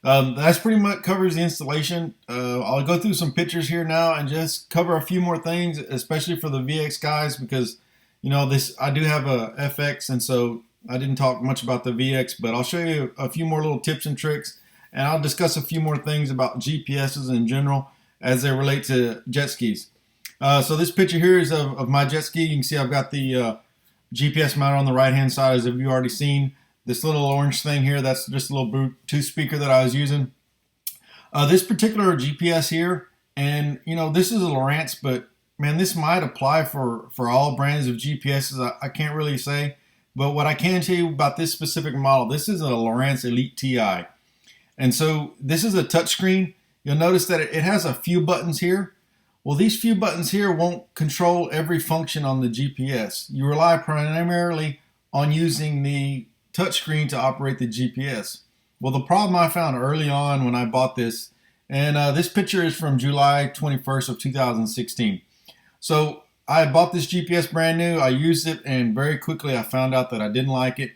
that's pretty much covers the installation. I'll go through some pictures here now and just cover a few more things, especially for the VX guys, because you know I do have a FX, and so I didn't talk much about the VX, but I'll show you a few more little tips and tricks, and I'll discuss a few more things about GPSs in general as they relate to jet skis. So this picture here is of my jet ski. You can see I've got the GPS mounted on the right hand side, as have you already seen. This little orange thing here, that's just a little Bluetooth speaker that I was using. This particular GPS here, and you know, this is a Lowrance, but man, this might apply for all brands of GPSs. I can't really say. But what I can tell you about this specific model, this is a Lowrance Elite TI. And so this is a touchscreen. You'll notice that it has a few buttons here. Well, these few buttons here won't control every function on the GPS. You rely primarily on using the touchscreen to operate the GPS. Well, the problem I found early on when I bought this, and this picture is from July 21st of 2016. So I bought this GPS brand new. I used it, and very quickly I found out that I didn't like it.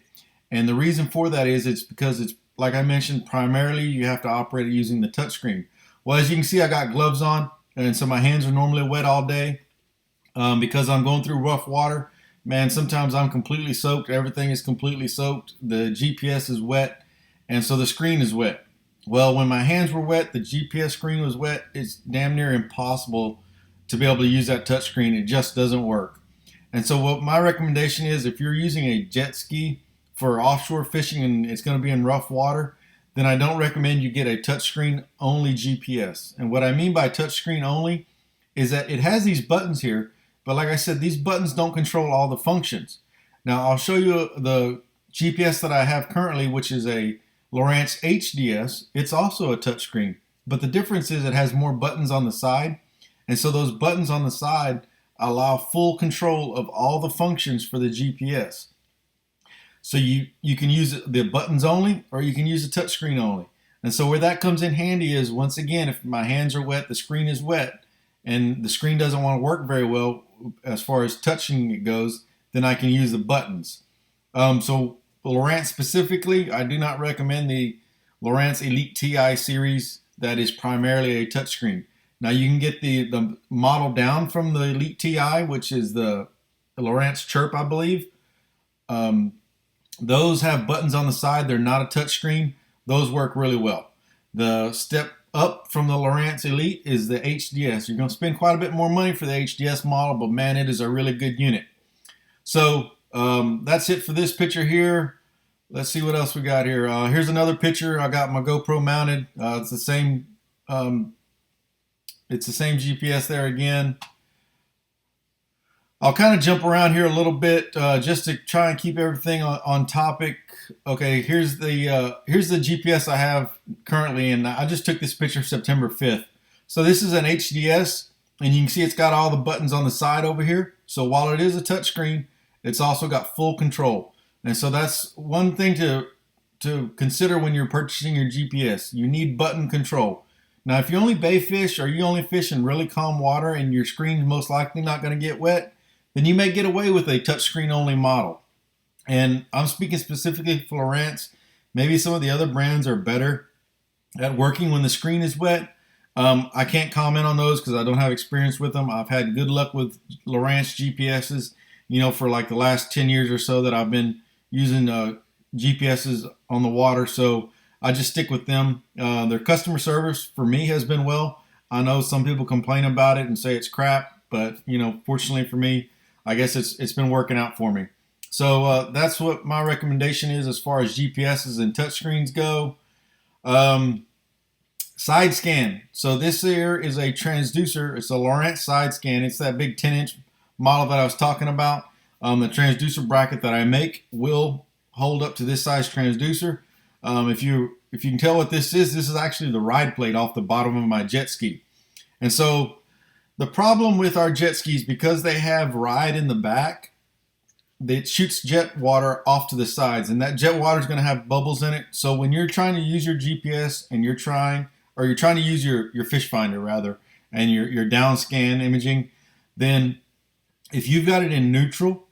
And the reason for that is it's because it's, like I mentioned, primarily you have to operate it using the touchscreen. Well, as you can see, I got gloves on, and so my hands are normally wet all day because I'm going through rough water. Man, sometimes I'm completely soaked. Everything is completely soaked. The GPS is wet, and so the screen is wet. Well, when my hands were wet, the GPS screen was wet. It's damn near impossible to be able to use that touchscreen. It just doesn't work. And so what my recommendation is, if you're using a jet ski for offshore fishing and it's going to be in rough water, then I don't recommend you get a touchscreen only GPS. And what I mean by touchscreen only is that it has these buttons here, but like I said, these buttons don't control all the functions. Now I'll show you the GPS that I have currently, which is a Lowrance HDS. It's also a touchscreen, but the difference is it has more buttons on the side. And so those buttons on the side allow full control of all the functions for the GPS. So you can use the buttons only, or you can use the touchscreen only. And so where that comes in handy is, once again, if my hands are wet, the screen is wet, and the screen doesn't want to work very well as far as touching it goes, then I can use the buttons. So Lowrance specifically, I do not recommend the Lowrance Elite TI series that is primarily a touchscreen. Now you can get the model down from the Elite TI, which is the Lowrance Chirp, I believe. Those have buttons on the side. They're not a touchscreen. Those work really well. The step up from the Lowrance Elite is the HDS. You're going to spend quite a bit more money for the HDS model, but man, it is a really good unit. So that's it for this picture here. Let's see what else we got here. Here's another picture. I got my GoPro mounted. It's the same GPS there again. I'll kind of jump around here a little bit just to try and keep everything on topic. Okay, here's the GPS I have currently, and I just took this picture September 5th. So this is an HDS, and you can see it's got all the buttons on the side over here. So while it is a touchscreen, it's also got full control. And so that's one thing to consider when you're purchasing your GPS. You need button control. Now, if you only bay fish, or you only fish in really calm water and your screen's most likely not going to get wet, then you may get away with a touchscreen only model. And I'm speaking specifically for Lowrance. Maybe some of the other brands are better at working when the screen is wet. I can't comment on those because I don't have experience with them. I've had good luck with Lowrance GPSs, for like the last 10 years or so that I've been using GPSs on the water. So I just stick with them. Their customer service for me has been well. I know some people complain about it and say it's crap, but fortunately for me, I guess it's been working out for me. So that's what my recommendation is as far as GPSs and touchscreens go. Side scan. So this here is a transducer. It's a Lowrance side scan. It's that big 10-inch model that I was talking about. The transducer bracket that I make will hold up to this size transducer. If you can tell what this is actually the ride plate off the bottom of my jet ski. And so the problem with our jet skis, because they have ride in the back, it shoots jet water off to the sides, and that jet water is going to have bubbles in it. So when you're trying to use your GPS and you're trying to use your fish finder rather, and your down scan imaging, then if you've got it in neutral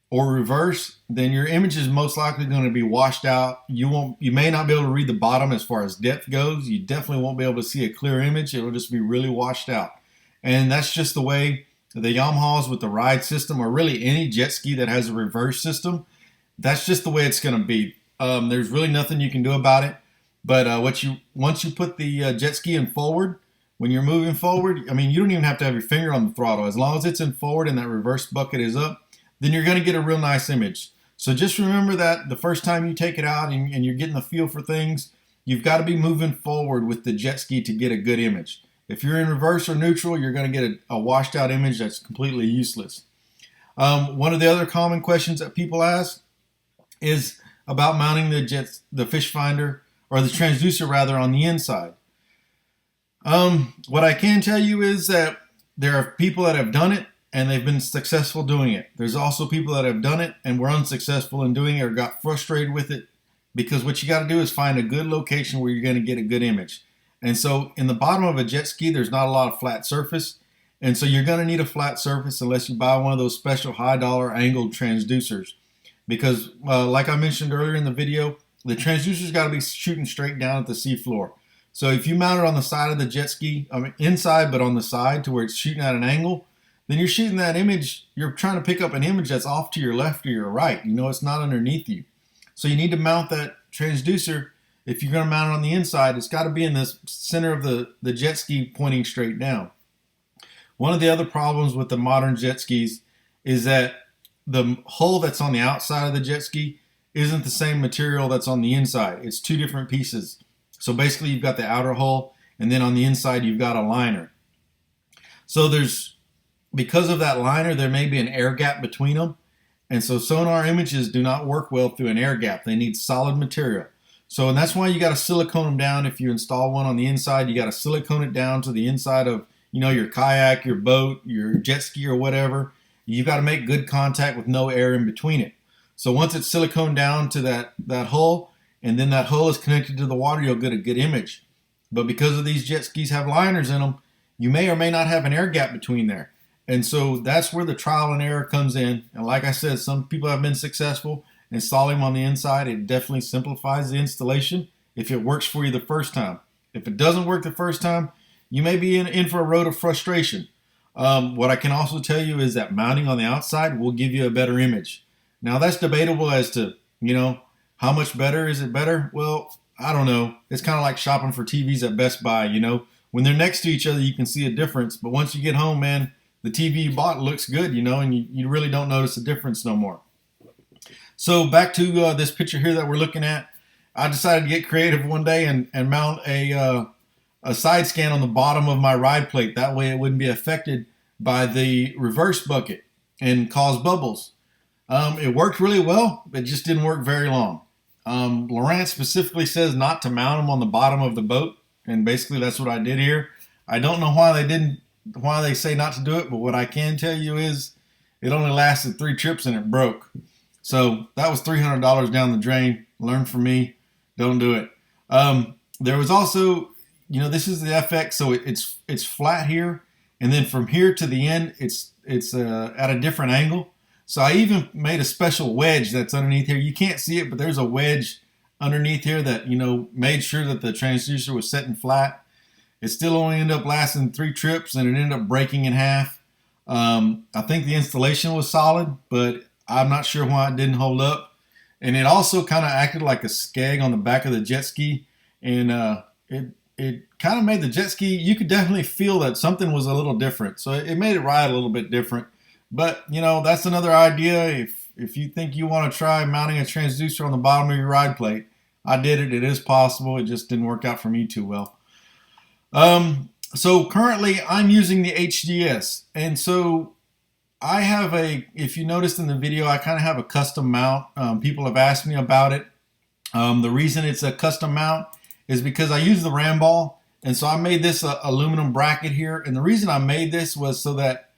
or reverse, then your image is most likely going to be washed out. You may not be able to read the bottom as far as depth goes. You definitely won't be able to see a clear image. It will just be really washed out. And that's just the way the Yamahas with the ride system, or really any jet ski that has a reverse system, that's just the way it's going to be. There's really nothing you can do about it. But once you put the jet ski in forward, when you're moving forward, I mean, you don't even have to have your finger on the throttle. As long as it's in forward and that reverse bucket is up, then you're going to get a real nice image. So just remember that the first time you take it out and you're getting the feel for things, you've got to be moving forward with the jet ski to get a good image. If you're in reverse or neutral, you're going to get a washed out image that's completely useless. One of the other common questions that people ask is about mounting the fish finder, or the transducer rather, on the inside. What I can tell you is that there are people that have done it and they've been successful doing it. There's also people that have done it and were unsuccessful in doing it or got frustrated with it, because what you got to do is find a good location where you're going to get a good image. And so in the bottom of a jet ski, there's not a lot of flat surface. And so you're going to need a flat surface unless you buy one of those special high dollar angled transducers. Because like I mentioned earlier in the video, the transducer's got to be shooting straight down at the seafloor. So if you mount it on the side of the jet ski, I mean inside but on the side to where it's shooting at an angle, then you're shooting that image, you're trying to pick up an image that's off to your left or your right. You know, it's not underneath you. So you need to mount that transducer. If you're going to mount it on the inside, it's got to be in the center of the jet ski pointing straight down. One of the other problems with the modern jet skis is that the hull that's on the outside of the jet ski isn't the same material that's on the inside. It's two different pieces. So basically you've got the outer hull, and then on the inside you've got a liner. So because of that liner, there may be an air gap between them. And so sonar images do not work well through an air gap. They need solid material. And that's why you got to silicone them down. If you install one on the inside, you got to silicone it down to the inside of, you know, your kayak, your boat, your jet ski or whatever. You've got to make good contact with no air in between it. So once it's siliconed down to that hull, and then that hull is connected to the water, you'll get a good image. But because of these jet skis have liners in them, you may or may not have an air gap between there. And so that's where the trial and error comes in. And like I said, some people have been successful installing them on the inside. It definitely simplifies the installation if it works for you the first time. If it doesn't work the first time, you may be in for a road of frustration. What I can also tell you is that mounting on the outside will give you a better image. Now that's debatable as to, you know, how much better is it better? Well, I don't know. It's kind of like shopping for TVs at Best Buy, you know. When they're next to each other, you can see a difference. But once you get home, man, the TV you bought looks good, you know, and you really don't notice a difference no more. So back to this picture here that we're looking at. I decided to get creative one day and mount a side scan on the bottom of my ride plate. That way it wouldn't be affected by the reverse bucket and cause bubbles. It worked really well. It just didn't work very long. Laurent specifically says not to mount them on the bottom of the boat, and basically that's what I did here. I don't know why they say not to do it, but what I can tell you is it only lasted 3 trips and it broke. So that was $300 down the drain. Learn from me. Don't do it. There was also, you know, this is the FX, so it's flat here, and then from here to the end, it's at a different angle. So I even made a special wedge that's underneath here. You can't see it, but there's a wedge underneath here that, you know, made sure that the transducer was setting flat. It still only ended up lasting 3 trips, and it ended up breaking in half. I think the installation was solid, but I'm not sure why it didn't hold up. And it also kind of acted like a skeg on the back of the jet ski, and it kind of made the jet ski, you could definitely feel that something was a little different. So it made it ride a little bit different. But, you know, that's another idea. If you think you want to try mounting a transducer on the bottom of your ride plate, I did it. It is possible. It just didn't work out for me too well. So currently I'm using the HDS. And so I have if you noticed in the video, I kind of have a custom mount. People have asked me about it. The reason it's a custom mount is because I use the ram ball, and so I made this aluminum bracket here. And the reason I made this was so that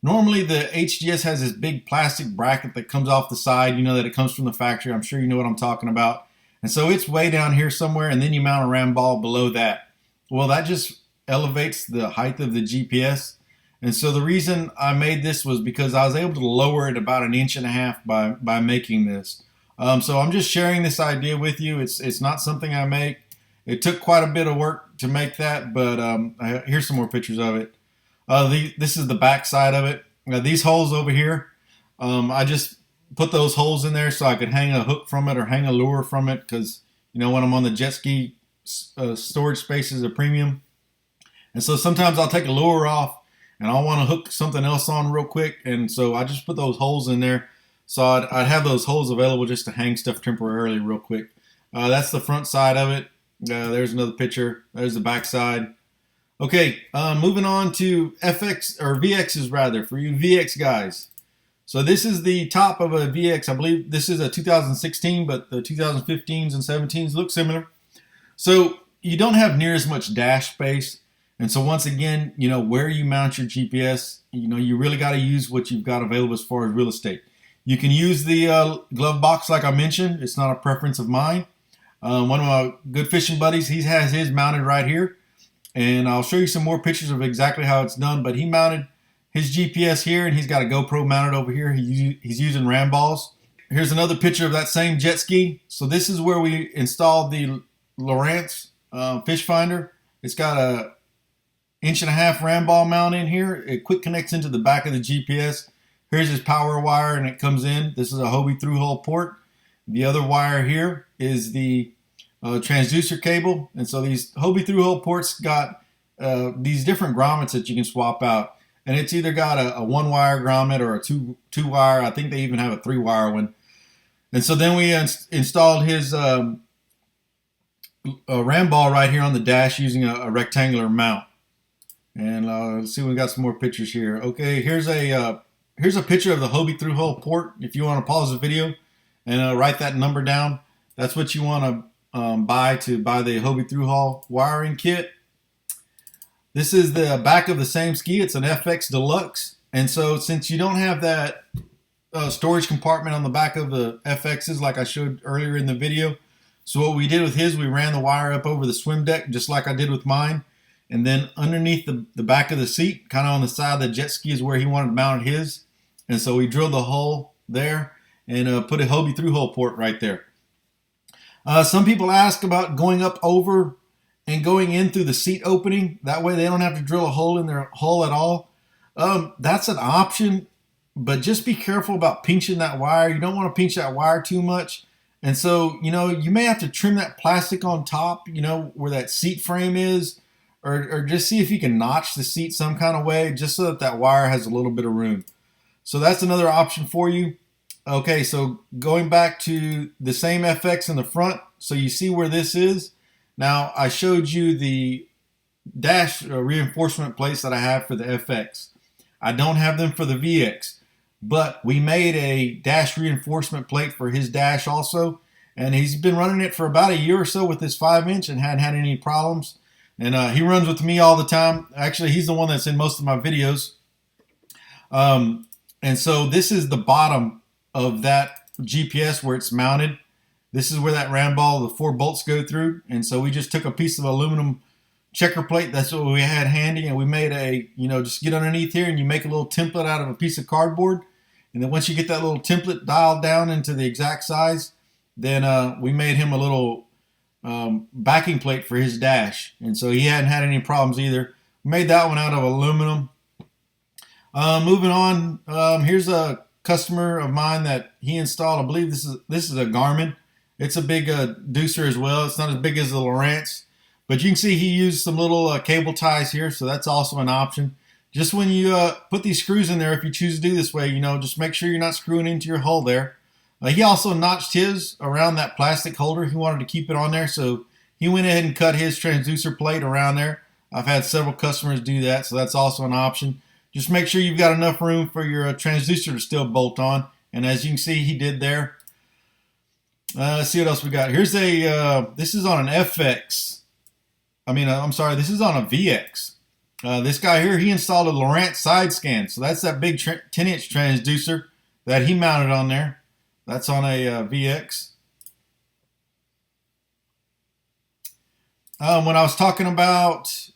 normally the HGS has this big plastic bracket that comes off the side, you know, that it comes from the factory. I'm sure you know what I'm talking about. And so it's way down here somewhere, and then you mount a ram ball below that. Well, that just elevates the height of the GPS. And so the reason I made this was because I was able to lower it about 1.5 inches by making this. So I'm just sharing this idea with you. It's not something I make. It took quite a bit of work to make that, but here's some more pictures of it. This is the back side of it. These holes over here, I just put those holes in there so I could hang a hook from it or hang a lure from it, because you know when I'm on the jet ski, storage space is a premium. And so sometimes I'll take a lure off and I want to hook something else on real quick, and so I just put those holes in there. So I'd have those holes available just to hang stuff temporarily real quick. That's the front side of it. There's another picture. There's the back side. Okay, moving on to FX, or VXs rather, for you VX guys. So this is the top of a VX. I believe this is a 2016, but the 2015s and 17s look similar. So you don't have near as much dash space. And so once again, you know, where you mount your GPS, you know, you really got to use what you've got available as far as real estate. You can use the glove box like I mentioned. It's not a preference of mine. One of my good fishing buddies, he has his mounted right here. And I'll show you some more pictures of exactly how it's done. But he mounted his GPS here, and he's got a GoPro mounted over here. He's using ram balls. Here's another picture of that same jet ski. So this is where we installed the Lowrance fish finder. It's got a 1.5 inch ram ball mount in here. It quick connects into the back of the GPS. Here's his power wire, and it comes in. This is a Hobie through-hole port. The other wire here is the transducer cable. And so these Hobie through-hole ports got these different grommets that you can swap out. And it's either got a 1-wire grommet or a two-wire. I think they even have a 3-wire one. And so then we installed his ram ball right here on the dash using a rectangular mount. And let's see, we got some more pictures here. Okay, here's a picture of the Hobie through-hole port. If you want to pause the video and write that number down, that's what you want to buy the Hobie through-hole wiring kit. This is the back of the same ski. It's an FX Deluxe. And so since you don't have that storage compartment on the back of the FXs like I showed earlier in the video, so what we did with his, we ran the wire up over the swim deck just like I did with mine. And then underneath the back of the seat, kind of on the side of the jet ski, is where he wanted to mount his. And so we drilled the hole there and put a Hobie through-hole port right there. Some people ask about going up over and going in through the seat opening. That way they don't have to drill a hole in their hull at all. That's an option, but just be careful about pinching that wire. You don't want to pinch that wire too much. And so, you know, you may have to trim that plastic on top, you know, where that seat frame is, or just see if you can notch the seat some kind of way, just so that wire has a little bit of room. So that's another option for you. Okay, so going back to the same FX in the front, so you see where this is. Now, I showed you the dash reinforcement plates that I have for the FX. I don't have them for the VX, but we made a dash reinforcement plate for his dash also, and he's been running it for about a year or so with this 5-inch and hadn't had any problems. And he runs with me all the time. Actually, he's the one that's in most of my videos. And so this is the bottom of that GPS where it's mounted. This is where that ram ball, the 4 bolts go through. And so we just took a piece of aluminum checker plate. That's what we had handy. And we made a, you know, just get underneath here and you make a little template out of a piece of cardboard. And then once you get that little template dialed down into the exact size, then we made him a little backing plate for his dash. And so he hadn't had any problems either. We made that one out of aluminum. Moving on, here's a customer of mine that he installed. I believe this is a Garmin. It's a big deucer as well. It's not as big as the Lowrance, but you can see he used some little cable ties here, so that's also an option. Just when you put these screws in there, if you choose to do this way, you know, just make sure you're not screwing into your hull there. He also notched his around that plastic holder. He wanted to keep it on there, so he went ahead and cut his transducer plate around there. I've had several customers do that, so that's also an option. just make sure you've got enough room for your transducer to still bolt on. And as you can see, he did there. Let's see what else we got. Here's a, this is on an FX. I'm sorry, this is on a VX. This guy here, he installed a Lowrance side scan. So that's that big 10-inch transducer that he mounted on there. That's on a VX. When I was talking about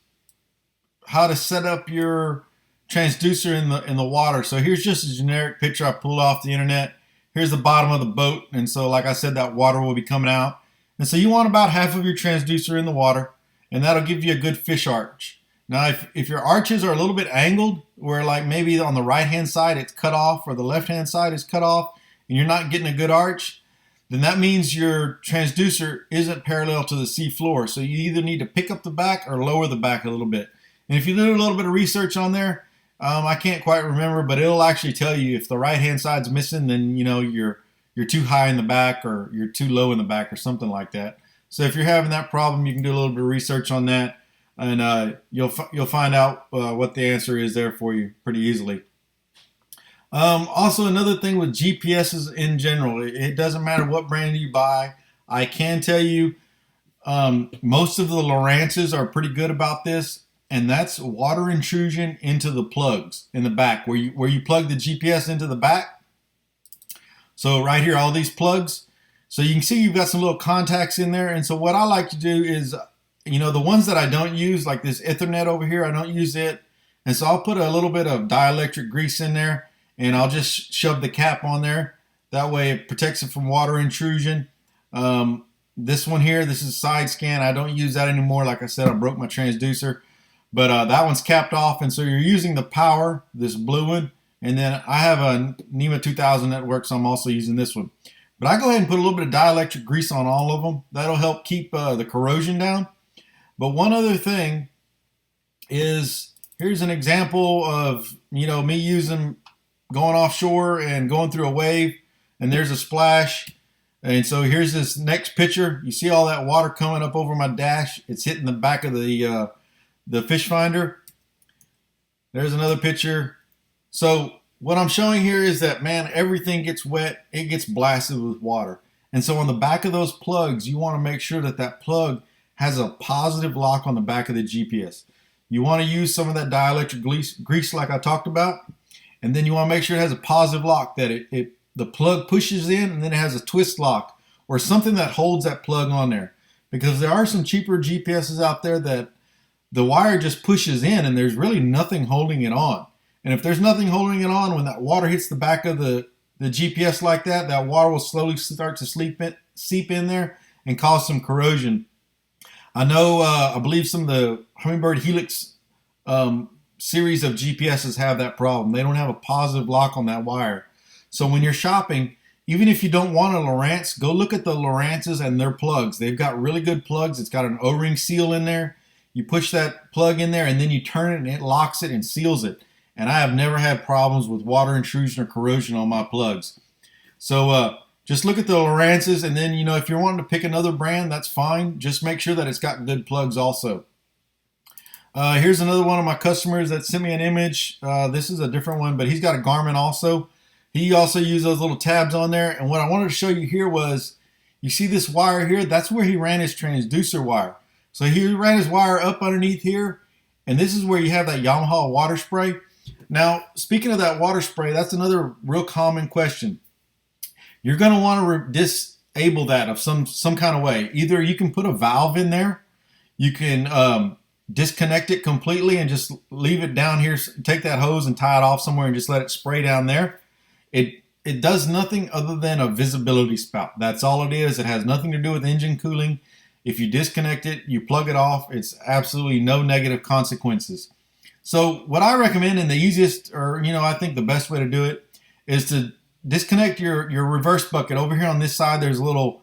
how to set up your transducer in the water, so here's just a generic picture I pulled off the internet. Here's the bottom of the boat, and so like I said, that water will be coming out. And so you want about half of your transducer in the water, and that'll give you a good fish arch. Now, if your arches are a little bit angled, where like maybe on the right-hand side it's cut off or the left-hand side is cut off, and you're not getting a good arch, then that means your transducer isn't parallel to the sea floor. So you either need to pick up the back or lower the back a little bit. And if you do a little bit of research on there, I can't quite remember, but it'll actually tell you if the right-hand side's missing, then you know you're too high in the back or you're too low in the back or something like that. So if you're having that problem, you can do a little bit of research on that, and you'll find out what the answer is there for you pretty easily. Also, another thing with GPSs in general, it doesn't matter what brand you buy. I can tell you most of the Lowrances are pretty good about this, and that's water intrusion into the plugs in the back, where you plug the GPS into the back. So right here, all these plugs. So you can see you've got some little contacts in there. And so what I like to do is, you know, the ones that I don't use, like this Ethernet over here, I don't use it. And so I'll put a little bit of dielectric grease in there, and I'll just shove the cap on there. That way it protects it from water intrusion. This one here, this is side scan. I don't use that anymore. Like I said, I broke my transducer. But that one's capped off, and so you're using the power, this blue one, and then I have a NEMA 2000 network, so I'm also using this one. But I go ahead and put a little bit of dielectric grease on all of them. That'll help keep the corrosion down. But one other thing is, here's an example of, you know, me going offshore and going through a wave, and there's a splash. And so here's this next picture. You see all that water coming up over my dash. It's hitting the back of the fish finder. There's another picture. So what I'm showing here is that, man, everything gets wet. It gets blasted with water. And so on the back of those plugs, you want to make sure that that plug has a positive lock on the back of the GPS. You want to use some of that dielectric grease like I talked about. And then you want to make sure it has a positive lock, that the plug pushes in, and then it has a twist lock or something that holds that plug on there. Because there are some cheaper GPSs out there that the wire just pushes in and there's really nothing holding it on. And if there's nothing holding it on, when that water hits the back of the GPS like that, that water will slowly start to seep in there and cause some corrosion. I know, I believe some of the Humminbird Helix series of GPSs have that problem. They don't have a positive lock on that wire. So when you're shopping, even if you don't want a Lowrance, go look at the Lowrances and their plugs. They've got really good plugs. It's got an O-ring seal in there. You push that plug in there and then you turn it and it locks it and seals it. And I have never had problems with water intrusion or corrosion on my plugs. So just look at the Lowrances, and then, you know, if you're wanting to pick another brand, that's fine. Just make sure that it's got good plugs also. Here's another one of my customers that sent me an image. This is a different one, but he's got a Garmin also. He also used those little tabs on there. And what I wanted to show you here was, you see this wire here? That's where he ran his transducer wire. So he ran his wire up underneath here, and this is where you have that Yamaha water spray. Now, speaking of that water spray, that's another real common question. You're going to want to disable that of some kind of way. Either you can put a valve in there, you can disconnect it completely and just leave it down here, take that hose and tie it off somewhere and just let it spray down there. It does nothing other than a visibility spout. That's all it is. It has nothing to do with engine cooling. If you disconnect it, you plug it off, it's absolutely no negative consequences. So what I recommend, and the easiest, or, you know, I think the best way to do it, is to disconnect your reverse bucket. Over here on this side, there's a little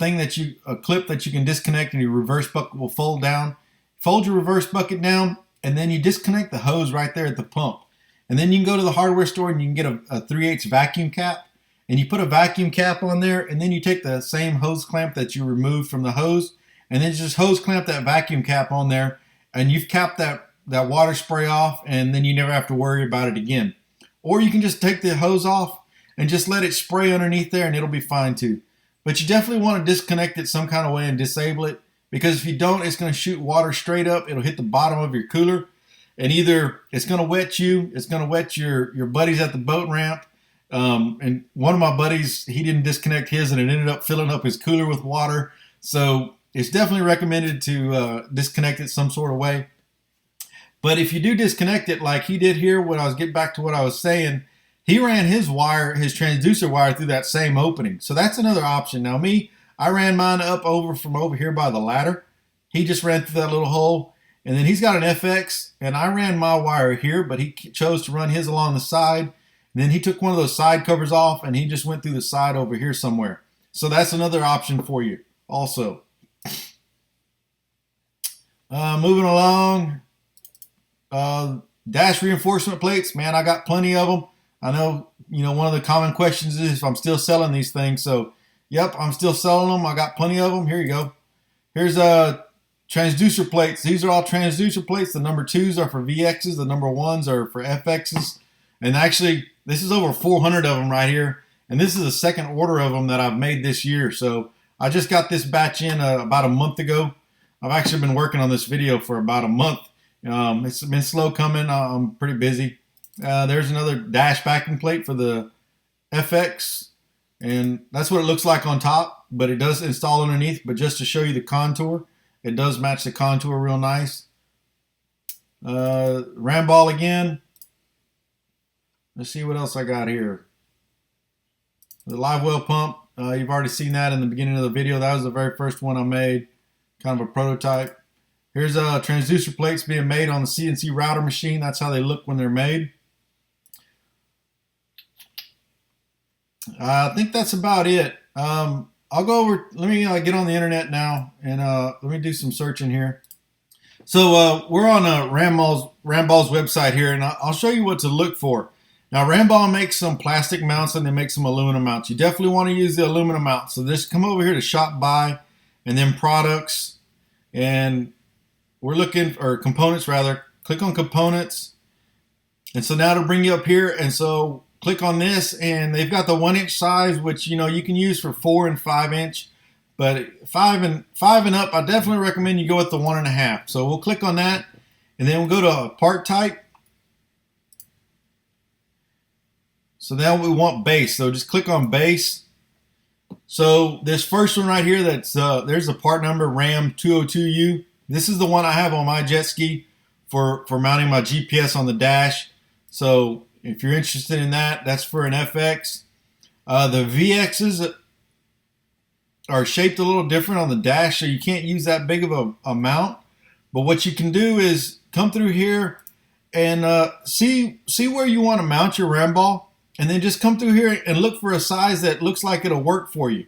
thing a clip that you can disconnect, and your reverse bucket will fold down. Fold your reverse bucket down, and then you disconnect the hose right there at the pump. And then you can go to the hardware store and you can get a 3/8 vacuum cap, and you put a vacuum cap on there, and then you take the same hose clamp that you removed from the hose, and then just hose clamp that vacuum cap on there, and you've capped that that water spray off, and then you never have to worry about it again. Or you can just take the hose off and just let it spray underneath there, and it'll be fine too. But you definitely want to disconnect it some kind of way and disable it, because if you don't, it's going to shoot water straight up. It'll hit the bottom of your cooler, and either it's going to wet you, it's going to wet your buddies at the boat ramp. And one of my buddies, he didn't disconnect his, and it ended up filling up his cooler with water. So it's definitely recommended to disconnect it some sort of way. But if you do disconnect it like he did here, when I was getting back to what I was saying, he ran his wire, his transducer wire, through that same opening. So that's another option. Now me, I ran mine up from over here by the ladder. He just ran through that little hole. And then he's got an FX, and I ran my wire here, but he chose to run his along the side. And then he took one of those side covers off, and he just went through the side over here somewhere. So that's another option for you also. Moving along. Dash reinforcement plates, man, I got plenty of them. I know, one of the common questions is if I'm still selling these things. So, yep, I'm still selling them. I got plenty of them. Here you go. Here's transducer plates. These are all transducer plates. The number 2s are for VXs. The number 1s are for FXs. And actually, this is over 400 of them right here. And this is the second order of them that I've made this year. So, I just got this batch in about a month ago. I've actually been working on this video for about a month. It's been slow coming. I'm pretty busy. There's another dash backing plate for the FX, and that's what it looks like on top, but it does install underneath. But just to show you the contour, it does match the contour real nice. Ram ball again. Let's see what else I got here. The live well pump. You've already seen that in the beginning of the video. That was the very first one I made, kind of a prototype. Here's transducer plates being made on the CNC router machine. That's how they look when they're made. I think that's about it. I'll go over, let me get on the internet now, and let me do some searching here. So we're on Ramball's website here, and I'll show you what to look for. Now Ramball makes some plastic mounts and they make some aluminum mounts. You definitely want to use the aluminum mount. So just come over here to shop by and then products, and we're looking, or components rather, click on components. And so now it'll bring you up here. And so click on this, and they've got the 1-inch size, which, you can use for 4 and 5-inch, but 5 and up, I definitely recommend you go with the 1.5. So we'll click on that, and then we'll go to part type. So now we want base. So just click on base. So this first one right here, that's there's the part number, RAM 202U. This is the one I have on my jet ski for mounting my GPS on the dash. So if you're interested in that, that's for an FX. The VXs are shaped a little different on the dash, so you can't use that big of a mount. But what you can do is come through here and see where you want to mount your ram ball, and then just come through here and look for a size that looks like it'll work for you.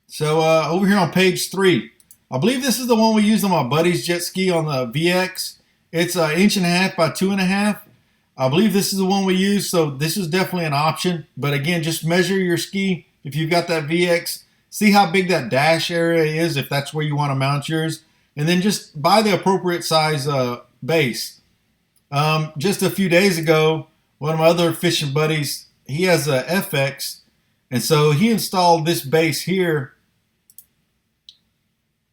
So over here on page 3, I believe this is the one we used on my buddy's jet ski on the VX. It's 1.5 inches by 2.5. I believe this is the one we used, so this is definitely an option. But again, just measure your ski if you've got that VX. See how big that dash area is if that's where you want to mount yours. And then just buy the appropriate size base. Just a few days ago, one of my other fishing buddies, he has a FX. And so he installed this base here.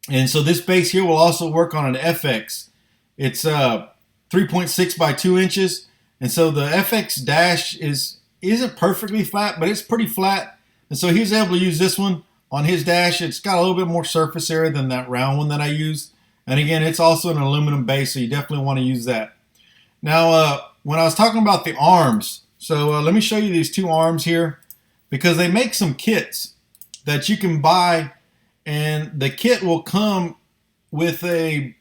And so this base here will also work on an FX. It's 3.6 by 2 inches. And so the FX dash isn't perfectly flat, but it's pretty flat. And so he was able to use this one on his dash. It's got a little bit more surface area than that round one that I used. And again, it's also an aluminum base, so you definitely want to use that. Now, when I was talking about the arms, so let me show you these two arms here, because they make some kits that you can buy, and the kit will come with a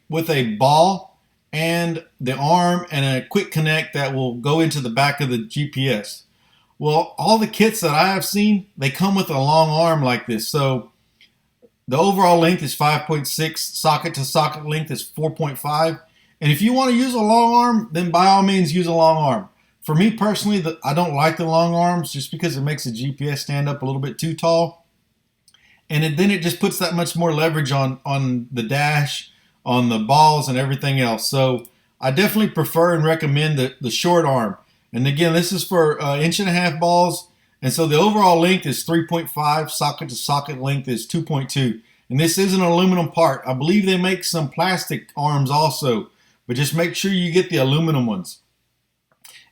ball and the arm and a quick connect that will go into the back of the GPS. Well, all the kits that I have seen, they come with a long arm like this. So the overall length is 5.6, socket to socket length is 4.5. And if you want to use a long arm, then by all means use a long arm. For me personally, I don't like the long arms just because it makes the GPS stand up a little bit too tall. and then it just puts that much more leverage on the dash, on the balls, and everything else. So I definitely prefer and recommend the short arm. And again, this is for 1.5-inch balls, and so the overall length is 3.5. Socket to socket length is 2.2. And this is an aluminum part. I believe they make some plastic arms also, but just make sure you get the aluminum ones.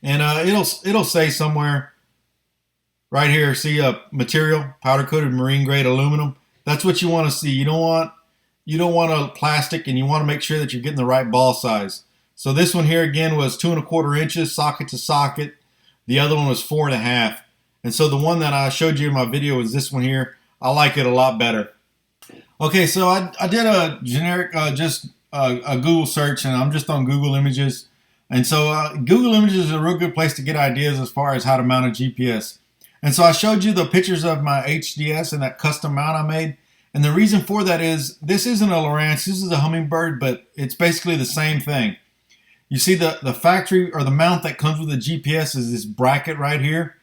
And it'll say somewhere right here, see material, powder coated marine grade aluminum. That's what you want to see. You don't want a plastic, and you want to make sure that you're getting the right ball size. So this one here again was 2.25 inches socket to socket. The other one was 4.5. And so the one that I showed you in my video is this one here. I like it a lot better. Okay, so I did a generic, just a Google search, and I'm just on Google Images. And so Google Images is a real good place to get ideas as far as how to mount a GPS. And so I showed you the pictures of my HDS and that custom mount I made. And the reason for that is this isn't a Lowrance, this is a Humminbird, but it's basically the same thing. You see the factory or the mount that comes with the GPS is this bracket right here.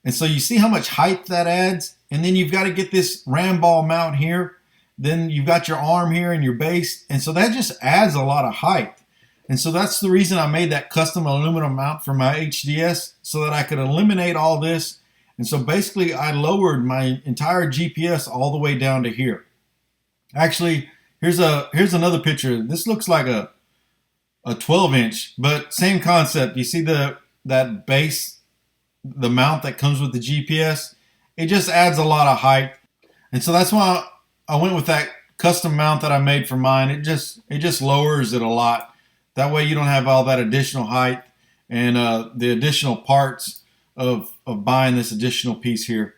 And so you see how much height that adds. And then you've got to get this ram ball mount here. Then you've got your arm here and your base. And so that just adds a lot of height. And so that's the reason I made that custom aluminum mount for my HDS, so that I could eliminate all this. And so basically I lowered my entire GPS all the way down to here. Actually, here's another picture. This looks like a 12-inch, but same concept. You see that base, the mount that comes with the GPS, it just adds a lot of height. And so that's why I went with that custom mount that I made for mine. It just lowers it a lot. That way you don't have all that additional height and the additional parts of buying this additional piece here.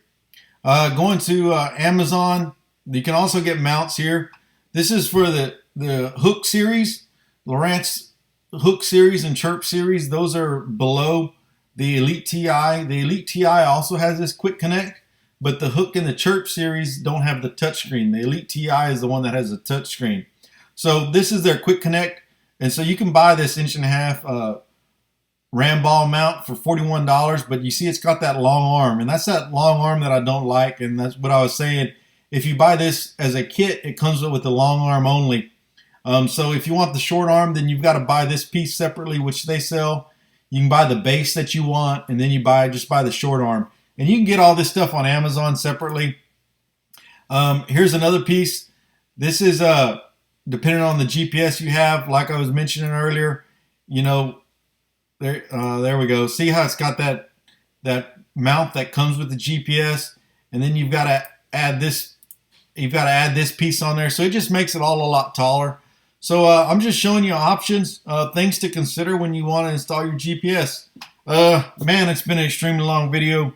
Going to Amazon, you can also get mounts here. This is for the hook series, Lowrance hook series and chirp series. Those are below the Elite TI. The Elite TI also has this quick connect, but the hook and the chirp series don't have the touchscreen. The Elite TI is the one that has a touchscreen. So this is their quick connect. And so you can buy this 1.5-inch ram ball mount for $41, but you see it's got that long arm, and that's that long arm that I don't like. And that's what I was saying. If you buy this as a kit, it comes with the long arm only. So if you want the short arm, then you've got to buy this piece separately, which they sell. You can buy the base that you want, and then you just buy the short arm. And you can get all this stuff on Amazon separately. Here's another piece. This is depending on the GPS you have, like I was mentioning earlier. You know, there we go. See how it's got that mount that comes with the GPS, and then you've got to add this. You've got to add this piece on there, so it just makes it all a lot taller. So I'm just showing you options, things to consider when you want to install your GPS. Man, it's been an extremely long video.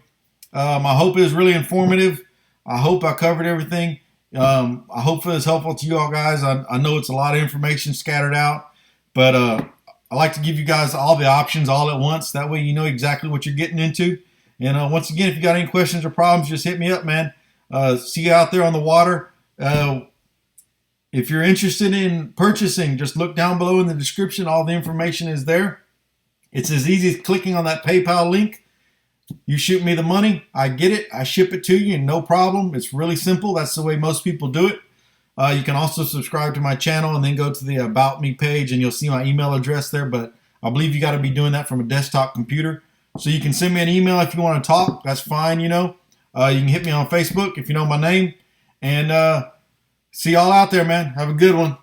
I hope it was really informative. I hope I covered everything. I hope it was helpful to you all guys. I know it's a lot of information scattered out, but I like to give you guys all the options all at once. That way you know exactly what you're getting into. And once again, if you got any questions or problems, just hit me up, man. See you out there on the water. If you're interested in purchasing, just look down below in the description. All the information is there. It's as easy as clicking on that PayPal link. You shoot me the money, I get it, I ship it to you, no problem. It's really simple. That's the way most people do it. You can also subscribe to my channel and then go to the About Me page, and you'll see my email address there. But I believe you got to be doing that from a desktop computer. So you can send me an email if you want to talk. That's fine, you know. You can hit me on Facebook if you know my name. And see y'all out there, man. Have a good one.